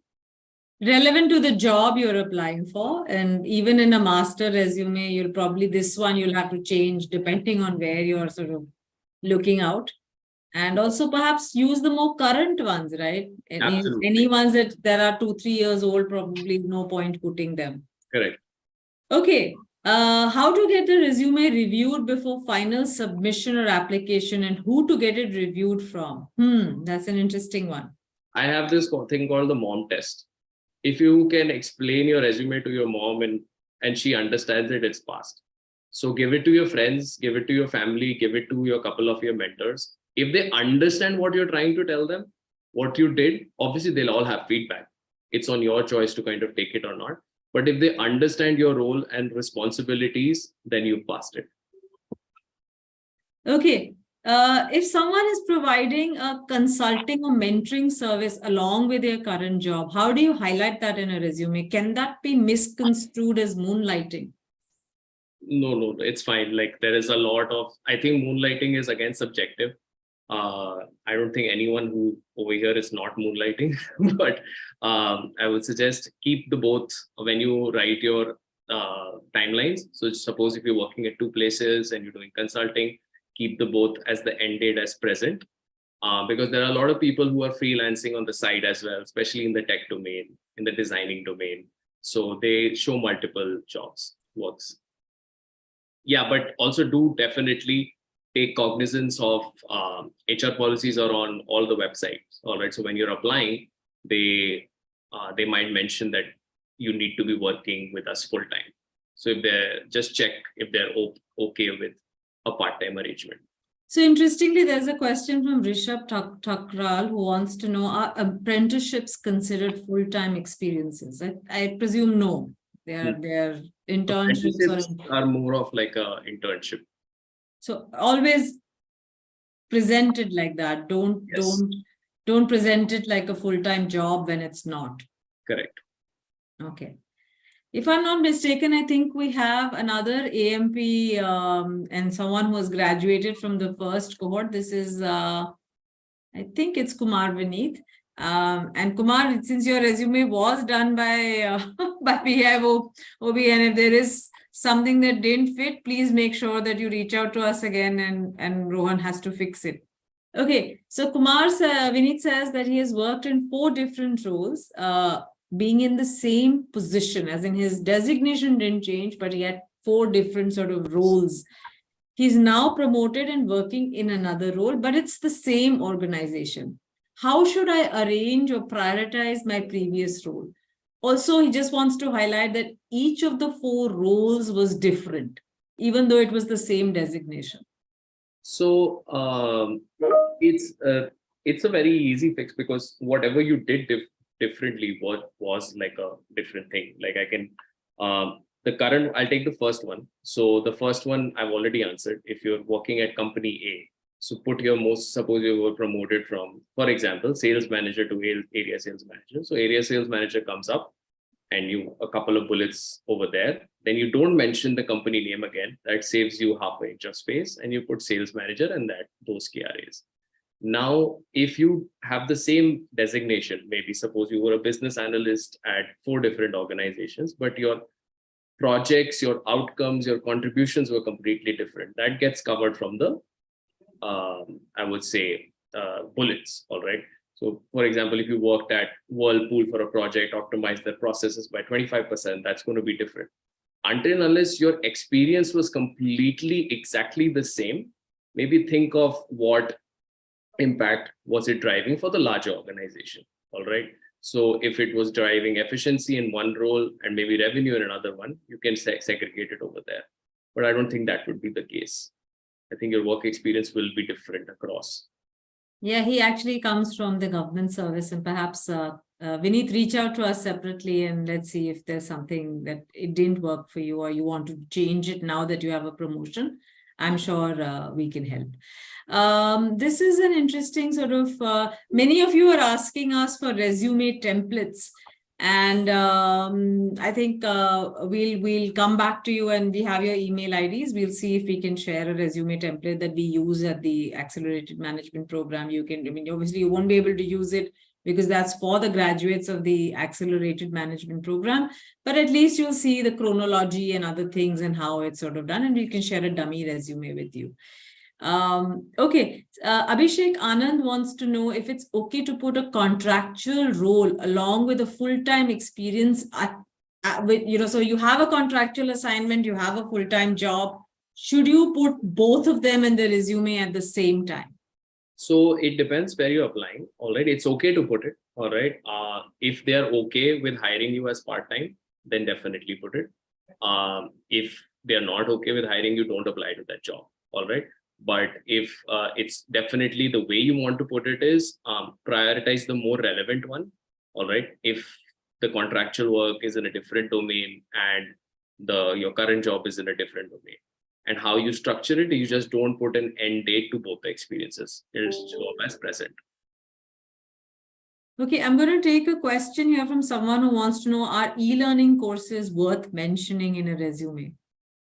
Relevant to the job you're applying for. And even in a master resume, you'll have to change depending on where you're sort of looking out. And also perhaps use the more current ones, right? Any ones that are 2-3 years old, probably no point putting them. Correct. Okay. How to get a resume reviewed before final submission or application, and who to get it reviewed from? That's an interesting one. I have this thing called the mom test. If you can explain your resume to your mom and she understands it, it's passed. So give it to your friends, give it to your family, give it to your couple of your mentors. If they understand what you're trying to tell them, what you did, obviously they'll all have feedback. It's on your choice to kind of take it or not. But if they understand your role and responsibilities, then you've passed it. Okay. If someone is providing a consulting or mentoring service along with their current job, how do you highlight that in a resume? Can that be misconstrued as moonlighting? No, it's fine. Like, there is a lot of, I think moonlighting is again subjective. I don't think anyone who over here is not moonlighting, but I would suggest keep the both when you write your timelines. So suppose if you're working at 2 places and you're doing consulting, keep the both as the end date as present, because there are a lot of people who are freelancing on the side as well, especially in the tech domain, in the designing domain. So they show multiple jobs, works. Yeah, but also do definitely take cognizance of HR policies are on all the websites. All right. So when you're applying, they they might mention that you need to be working with us full time. So if they just check if they're okay with a part-time arrangement. So interestingly, there's a question from Rishabh Thakral who wants to know, are apprenticeships considered full-time experiences? I presume no. They're internships. Apprenticeships are more of like a internship. So always presented like that. Don't present it like a full-time job when it's not. Correct. Okay. If I'm not mistaken, I think we have another AMP and someone who has graduated from the first cohort. This is, I think it's Kumar Vineet. And Kumar, since your resume was done by PIO, OB, and if there is something that didn't fit, please make sure that you reach out to us again and Rohan has to fix it. Okay, so Vineet says that he has worked in 4 different roles. Being in the same position, as in his designation didn't change, but he had 4 different sort of roles. He's now promoted and working in another role, but it's the same organization. How should I arrange or prioritize my previous role? Also, he just wants to highlight that each of the 4 roles was different, even though it was the same designation. So it's a very easy fix, because whatever you did differently was like a different thing. Like I can I'll take the first one. So the first one I've already answered. If you're working at company A, so suppose you were promoted from, for example, sales manager to area sales manager. So area sales manager comes up and you a couple of bullets over there. Then you don't mention the company name again. That saves you half an inch of space, and you put sales manager and those KRAs. Now, if you have the same designation, maybe suppose you were a business analyst at 4 different organizations, but your projects, your outcomes, your contributions were completely different. That gets covered from the, I would say, bullets, all right? So, for example, if you worked at Whirlpool for a project, optimized their processes by 25%, that's going to be different. Until and unless your experience was completely exactly the same, maybe think of what impact was it driving for the larger organization, all right? So if it was driving efficiency in one role and maybe revenue in another one, you can segregate it over there. But I don't think that would be the case. I think your work experience will be different across. Yeah, he actually comes from the government service, and perhaps Vineet, reach out to us separately and let's see if there's something that it didn't work for you or you want to change it now that you have a promotion. I'm sure we can help. This is an interesting sort of, many of you are asking us for resume templates. And I think we'll come back to you, and we have your email IDs. We'll see if we can share a resume template that we use at the Accelerated Management Program. You can, I mean, obviously you won't be able to use it because that's for the graduates of the Accelerated Management Program, but at least you'll see the chronology and other things and how it's sort of done, and we can share a dummy resume with you. Okay, Abhishek Anand wants to know if it's okay to put a contractual role along with a full-time experience so you have a contractual assignment, you have a full-time job. Should you put both of them in the resume at the same time? So it depends where you're applying. All right, it's okay to put it. All right, if they're okay with hiring you as part-time, then definitely put it. If they're not okay with hiring you, don't apply to that job. All right. But if it's definitely the way you want to put it is prioritize the more relevant one. All right. If the contractual work is in a different domain and your current job is in a different domain, and how you structure it, you just don't put an end date to both the experiences. It is job as present. Okay, I'm going to take a question here from someone who wants to know, are e-learning courses worth mentioning in a resume?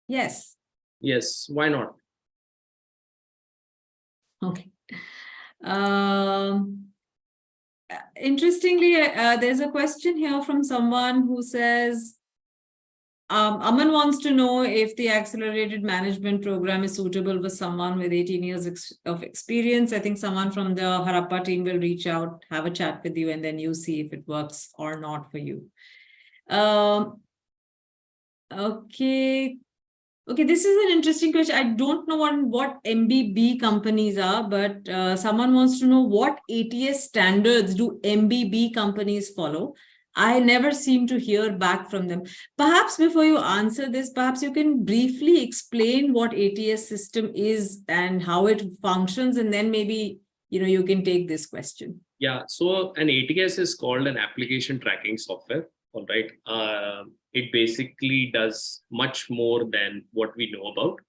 Yes. Yes, why not? Okay. Interestingly, there's a question here from someone who says, Aman wants to know if the Accelerated Management Program is suitable for someone with 18 years of experience. I think someone from the Harappa team will reach out, have a chat with you, and then you see if it works or not for you. Okay. Okay, this is an interesting question. I don't know what MBB companies are, but someone wants to know what ATS standards do MBB companies follow. I never seem to hear back from them. Perhaps before you answer this, perhaps you can briefly explain what ATS system is and how it functions, and then maybe you can take this question. Yeah, so an ATS is called an application tracking software. All right. It basically does much more than what we know about.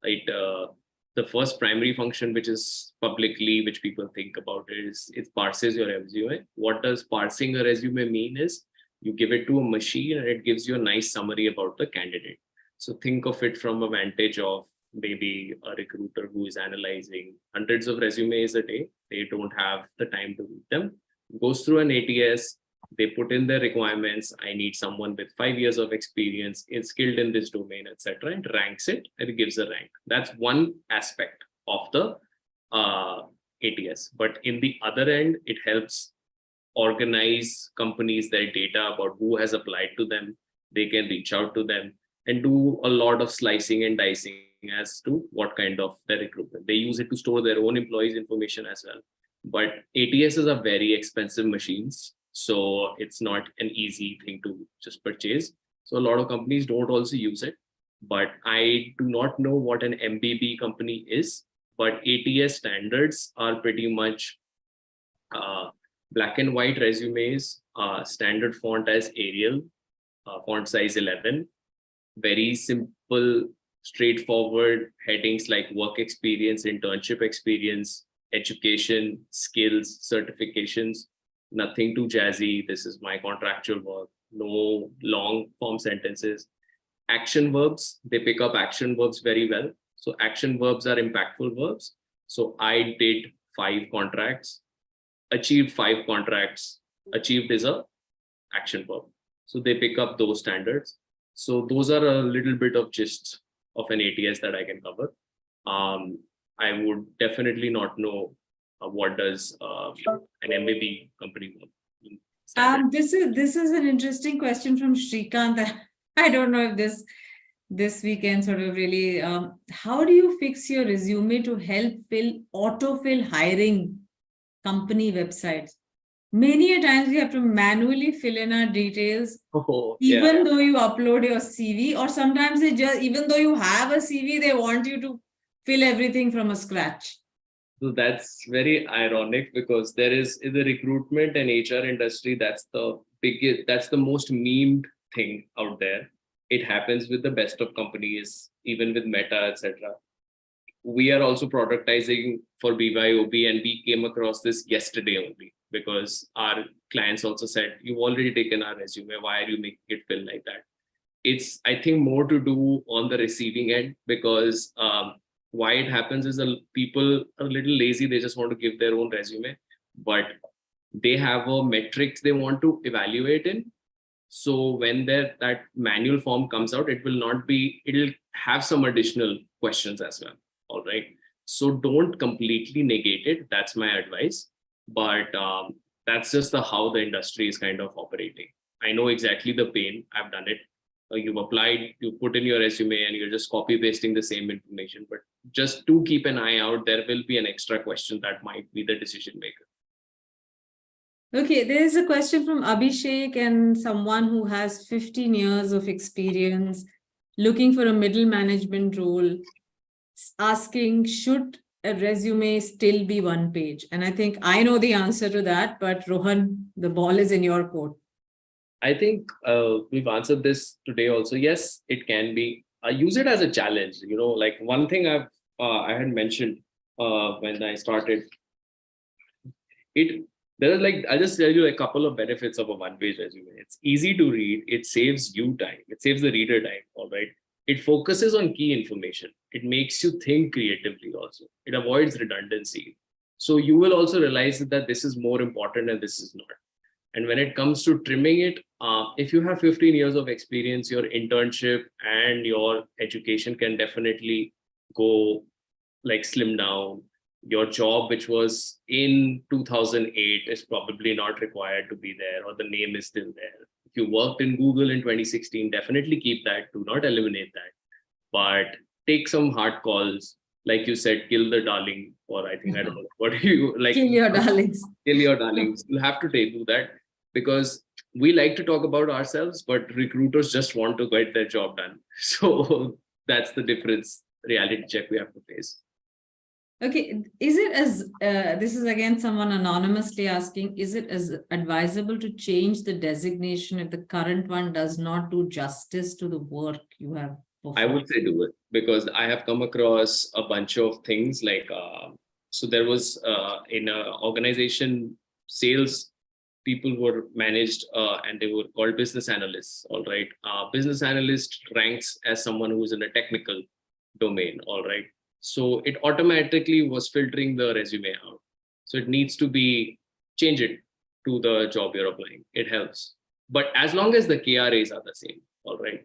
The first primary function, which is publicly, which people think about, is it parses your resume. What does parsing a resume mean is you give it to a machine and it gives you a nice summary about the candidate. So think of it from a vantage of maybe a recruiter who is analyzing hundreds of resumes a day. They don't have the time to read them. Goes through an ATS, they put in their requirements. I need someone with 5 years of experience, is skilled in this domain, etc., and ranks it, and it gives a rank. That's one aspect of the ATS. But in the other end, it helps organize companies their data about who has applied to them. They can reach out to them and do a lot of slicing and dicing as to what kind of their recruitment. They use it to store their own employees' information as well. But ATSs are very expensive machines, so it's not an easy thing to just purchase. So a lot of companies don't also use it. But I do not know what an MBB company is, but ATS standards are pretty much black and white resumes, standard font as Arial, font size 11, very simple, straightforward headings like work experience, internship experience, education, skills, certifications, nothing too jazzy. This is my contractual work, no long form sentences. Action verbs, they pick up action verbs very well. So action verbs are impactful verbs. So I did 5 contracts, achieved 5 contracts. Achieved is a action verb. So they pick up those standards. So those are a little bit of gist of an ATS that I can cover. I would definitely not know what does an MBB company work. This is an interesting question from Shrikant. I don't know if this we can sort of really. How do you fix your resume to help autofill hiring company websites? Many a times we have to manually fill in our details, even though you upload your CV, or sometimes even though you have a CV, they want you to fill everything from a scratch. So that's very ironic, because there is in the recruitment and HR industry, that's the most memed thing out there. It happens with the best of companies, even with Meta, etc. We are also productizing for BYOB, and we came across this yesterday only, because our clients also said, you've already taken our resume, why are you making it feel like that? It's, I think, more to do on the receiving end, because why it happens is people are a little lazy. They just want to give their own resume, but they have a metrics they want to evaluate in. So when that manual form comes out, it'll have some additional questions as well. All right. So don't completely negate it. That's my advice. But that's just how the industry is kind of operating. I know exactly the pain. I've done it. You've applied, you put in your resume, and you're just copy pasting the same information. But just do keep an eye out. There will be an extra question that might be the decision maker. Okay, there is a question from Abhishek, and someone who has 15 years of experience looking for a middle management role, asking, should a resume still be one page? And I think I know the answer to that, but Rohan, the ball is in your court. I think we've answered this today also. Yes, it can be. Use it as a challenge. Like one thing I had mentioned when I started, I'll just tell you a couple of benefits of a one-page resume. It's easy to read. It saves you time. It saves the reader time. All right. It focuses on key information. It makes you think creatively also. It avoids redundancy. So you will also realize that this is more important and this is not. And when it comes to trimming it, if you have 15 years of experience, your internship and your education can definitely go like slim down. Your job, which was in 2008, is probably not required to be there, or the name is still there. If you worked in Google in 2016, definitely keep that. Do not eliminate that. But take some hard calls. Like you said, kill the darling, or I think, I don't know, what do you like? Kill your darlings. Kill your darlings. You have to do that, because we like to talk about ourselves, but recruiters just want to get their job done. So that's the difference, reality check we have to face. Okay, is it as, this is again someone anonymously asking, is it as advisable to change the designation if the current one does not do justice to the work you have performed? I would say do it, because I have come across a bunch of things like, so there was in an organization, sales people were managed and they were called business analysts, all right. Business analyst ranks as someone who is in a technical domain, all right. So it automatically was filtering the resume out. So it needs to be, change it to the job you're applying. It helps. But as long as the KRAs are the same, all right.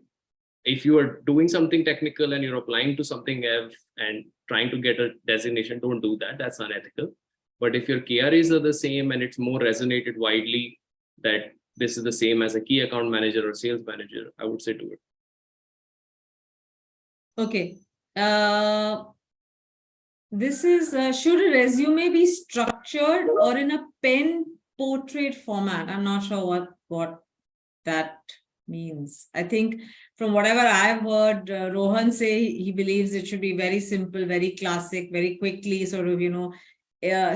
If you are doing something technical and you're applying to something else and trying to get a designation, don't do that. That's unethical. But if your KRAs are the same and it's more resonated widely that this is the same as a key account manager or sales manager, I would say do it. Okay. This is, should a resume be structured or in a pen portrait format? I'm not sure what that means. I think from whatever I've heard, Rohan say he believes it should be very simple, very classic, very quickly, sort of,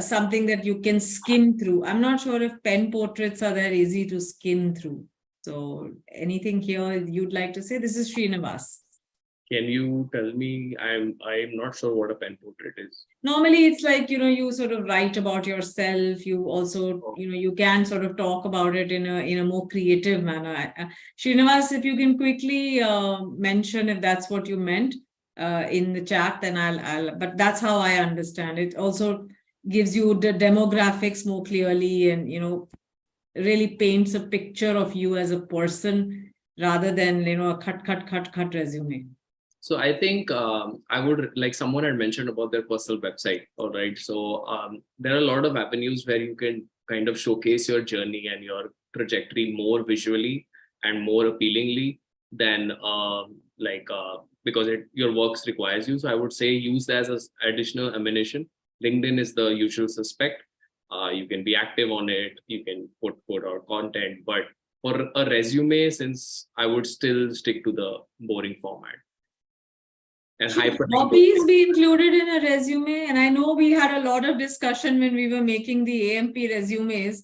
something that you can skim through. I'm not sure if pen portraits are that easy to skim through. So anything here you'd like to say? This is Srinivas. Can you tell me? I'm not sure what a pen portrait is. Normally it's like, you sort of write about yourself. You also, you can sort of talk about it in a more creative manner. Srinivas, if you can quickly mention if that's what you meant in the chat, then but that's how I understand it. Also gives you the demographics more clearly and, really paints a picture of you as a person rather than, a cut resume. So I think I would, like someone had mentioned about their personal website, all right. So there are a lot of avenues where you can kind of showcase your journey and your trajectory more visually and more appealingly than because your works requires you. So I would say use that as additional ammunition. LinkedIn is the usual suspect. You can be active on it. You can put out content, but for a resume, since I would still stick to the boring format. And hobbies be included in a resume? And I know we had a lot of discussion when we were making the AMP resumes.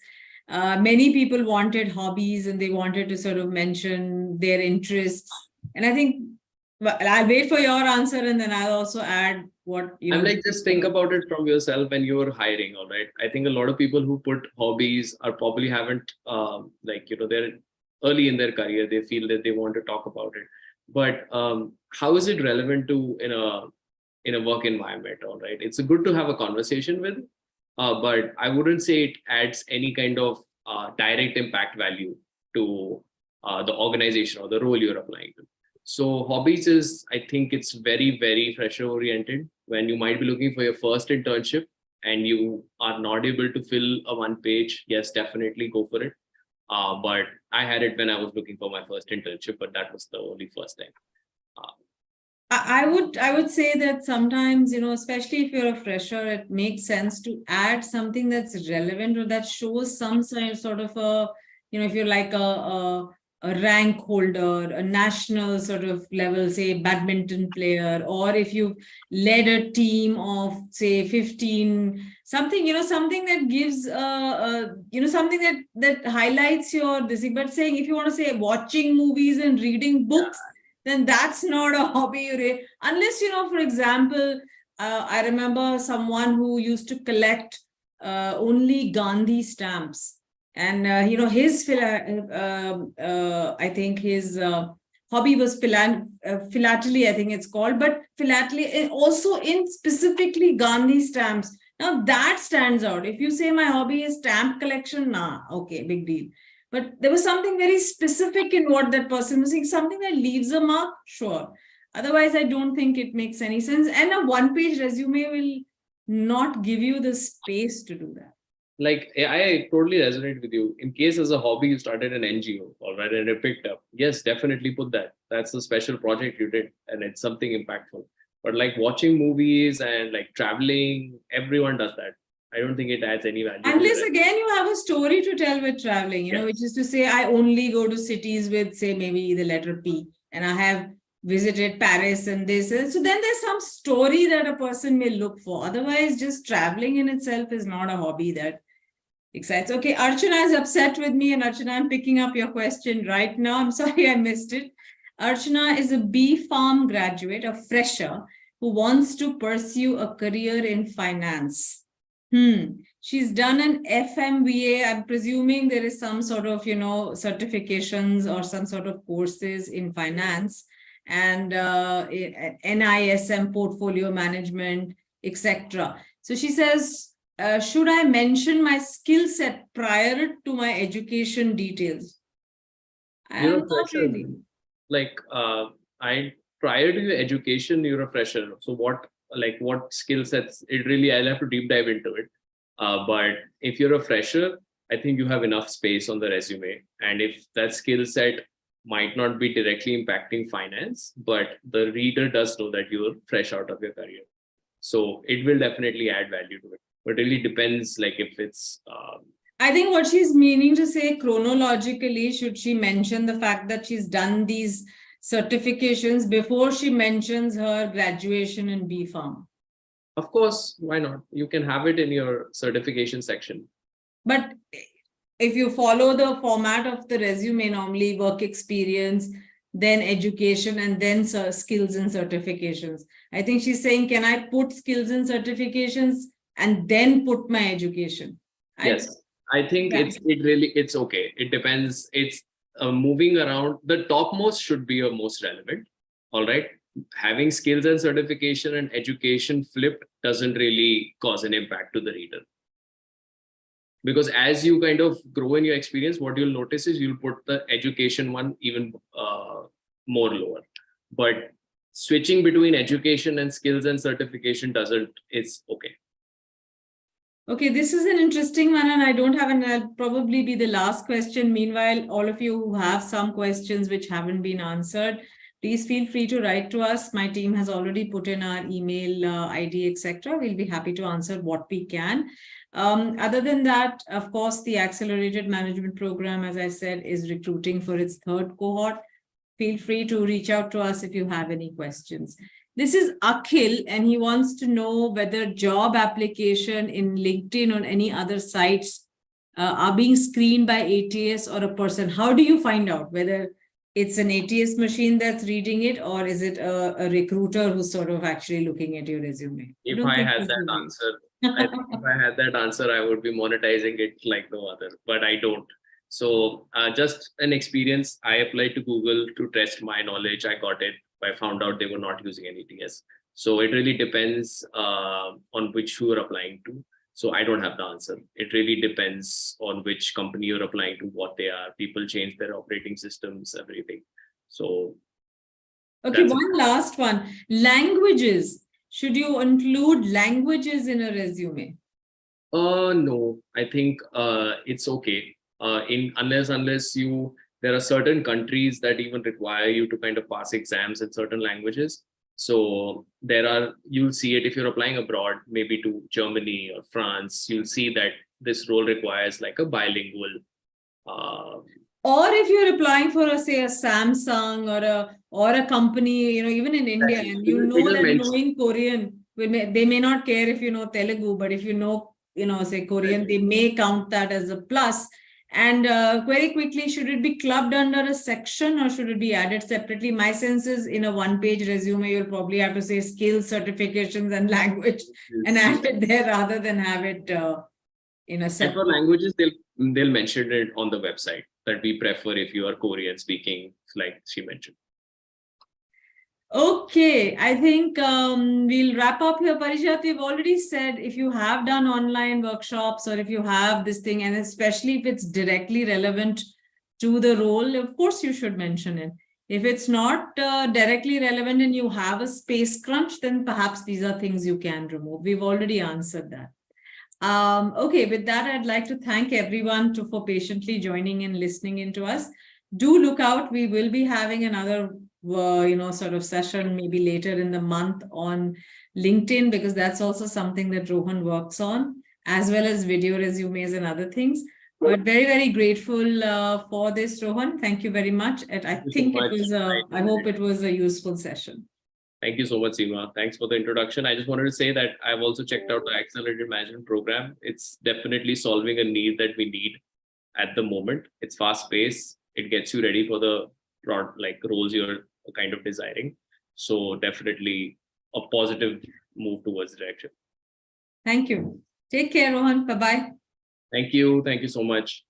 Many people wanted hobbies and they wanted to sort of mention their interests. And I think, well, I'll wait for your answer and then I'll also add what you I'm like, just think about it from yourself when you're hiring, all right? I think a lot of people who put hobbies are probably haven't, they're early in their career. They feel that they want to talk about it. But how is it relevant to in a work environment? All right, it's good to have a conversation with, but I wouldn't say it adds any kind of direct impact value to the organization or the role you're applying to. So hobbies is, I think it's very, very fresher oriented. When you might be looking for your first internship and you are not able to fill a one page, yes, definitely go for it. But I had it when I was looking for my first internship, but that was the only first time. I would say that sometimes, especially if you're a fresher, it makes sense to add something that's relevant or that shows some sort of a, if you're like a rank holder, a national sort of level, say badminton player, or if you've led a team of say 15, something, something that gives, something that highlights your this. But saying if you want to say watching movies and reading books, then that's not a hobby. Unless, for example, I remember someone who used to collect only Gandhi stamps. And, his, I think his hobby was philately, I think it's called, but philately also in specifically Gandhi stamps. Now that stands out. If you say my hobby is stamp collection, okay, big deal. But there was something very specific in what that person was saying, something that leaves a mark, sure. Otherwise, I don't think it makes any sense. And a one-page resume will not give you the space to do that. Like, I totally resonate with you. In case as a hobby, you started an NGO, all right, and it picked up. Yes, definitely put that. That's a special project you did, and it's something impactful. But like watching movies and like traveling, everyone does that. I don't think it adds any value. Unless again you have a story to tell with traveling, you know, which is to say I only go to cities with, say, maybe the letter P, and I have visited Paris and this. And so then there's some story that a person may look for. Otherwise, just traveling in itself is not a hobby that excites. Okay, Archana is upset with me, and Archana, I'm picking up your question right now. I'm sorry I missed it. Archana is a B Farm graduate, a fresher who wants to pursue a career in finance. She's done an FMBA. I'm presuming there is some sort of, you know, certifications or some sort of courses in finance, and NISM, portfolio management, etc. So she says, should I mention my skill set prior to my education details? Not really. Like, prior to your education, you're a fresher. So what skill sets? I'll have to deep dive into it. But if you're a fresher, I think you have enough space on the resume. And if that skill set might not be directly impacting finance, but the reader does know that you're fresh out of your career. So it will definitely add value to it. But it really depends, like if it's... I think what she's meaning to say, chronologically, should she mention the fact that she's done these certifications before she mentions her graduation in B Farm? Of course, why not? You can have it in your certification section. But if you follow the format of the resume, normally work experience, then education, and then skills and certifications. I think she's saying, can I put skills and certifications and then put my education? Yes, I think it's okay. It depends. It's moving around. The topmost should be your most relevant. All right. Having skills and certification and education flipped doesn't really cause an impact to the reader. Because as you kind of grow in your experience, what you'll notice is you'll put the education one even more lower. But switching between education and skills and certification it's okay. Okay, this is an interesting one, and I don't have an, I'll probably be the last question. Meanwhile, all of you who have some questions which haven't been answered, please feel free to write to us. My team has already put in our email ID, etc. We'll be happy to answer what we can. Other than that, of course, the Accelerated Management Program, as I said, is recruiting for its third cohort. Feel free to reach out to us if you have any questions. This is Akhil, and he wants to know whether job application in LinkedIn or any other sites are being screened by ATS or a person. How do you find out whether it's an ATS machine that's reading it, or is it a recruiter who's sort of actually looking at your resume? If I had that answer, I think if I had that answer, I would be monetizing it like no other, but I don't. So just an experience. I applied to Google to test my knowledge. I got it. I found out they were not using any ATS. So it really depends on which you are applying to. So I don't have the answer. It really depends on which company you're applying to, what they are. People change their operating systems, everything. So. Okay, one last one. Languages. Should you include languages in a resume? No, I think it's okay. Unless there are certain countries that even require you to kind of pass exams in certain languages. So you'll see it if you're applying abroad, maybe to Germany or France, you'll see that this role requires like a bilingual. Or if you're applying for say a Samsung or a company, even in India, and that knowing Korean, they may not care if you know Telugu, but if you know, say Korean, they may count that as a plus. And very quickly, should it be clubbed under a section or should it be added separately? My sense is in a one-page resume, you'll probably have to say skills, certifications, and language and add it there rather than have it in a separate. And for languages, they'll mention it on the website that we prefer if you are Korean speaking, like she mentioned. Okay, I think we'll wrap up here. Parijat, we've already said if you have done online workshops or if you have this thing, and especially if it's directly relevant to the role, of course you should mention it. If it's not directly relevant and you have a space crunch, then perhaps these are things you can remove. We've already answered that. Okay, with that, I'd like to thank everyone for patiently joining and listening in to us. Do look out. We will be having another sort of session maybe later in the month on LinkedIn, because that's also something that Rohan works on. as well as video resumes and other things. But very, very grateful for this, Rohan. Thank you very much. And I think it was I hope it was a useful session. Thank you so much, Seema. Thanks for the introduction. I just wanted to say that I've also checked out the Accelerated Management Program. It's definitely solving a need that we need at the moment. It's fast paced. It gets you ready for the roles you're kind of desiring. So definitely a positive move towards the direction. Thank you. Take care, Rohan. Bye-bye. Thank you. Thank you so much.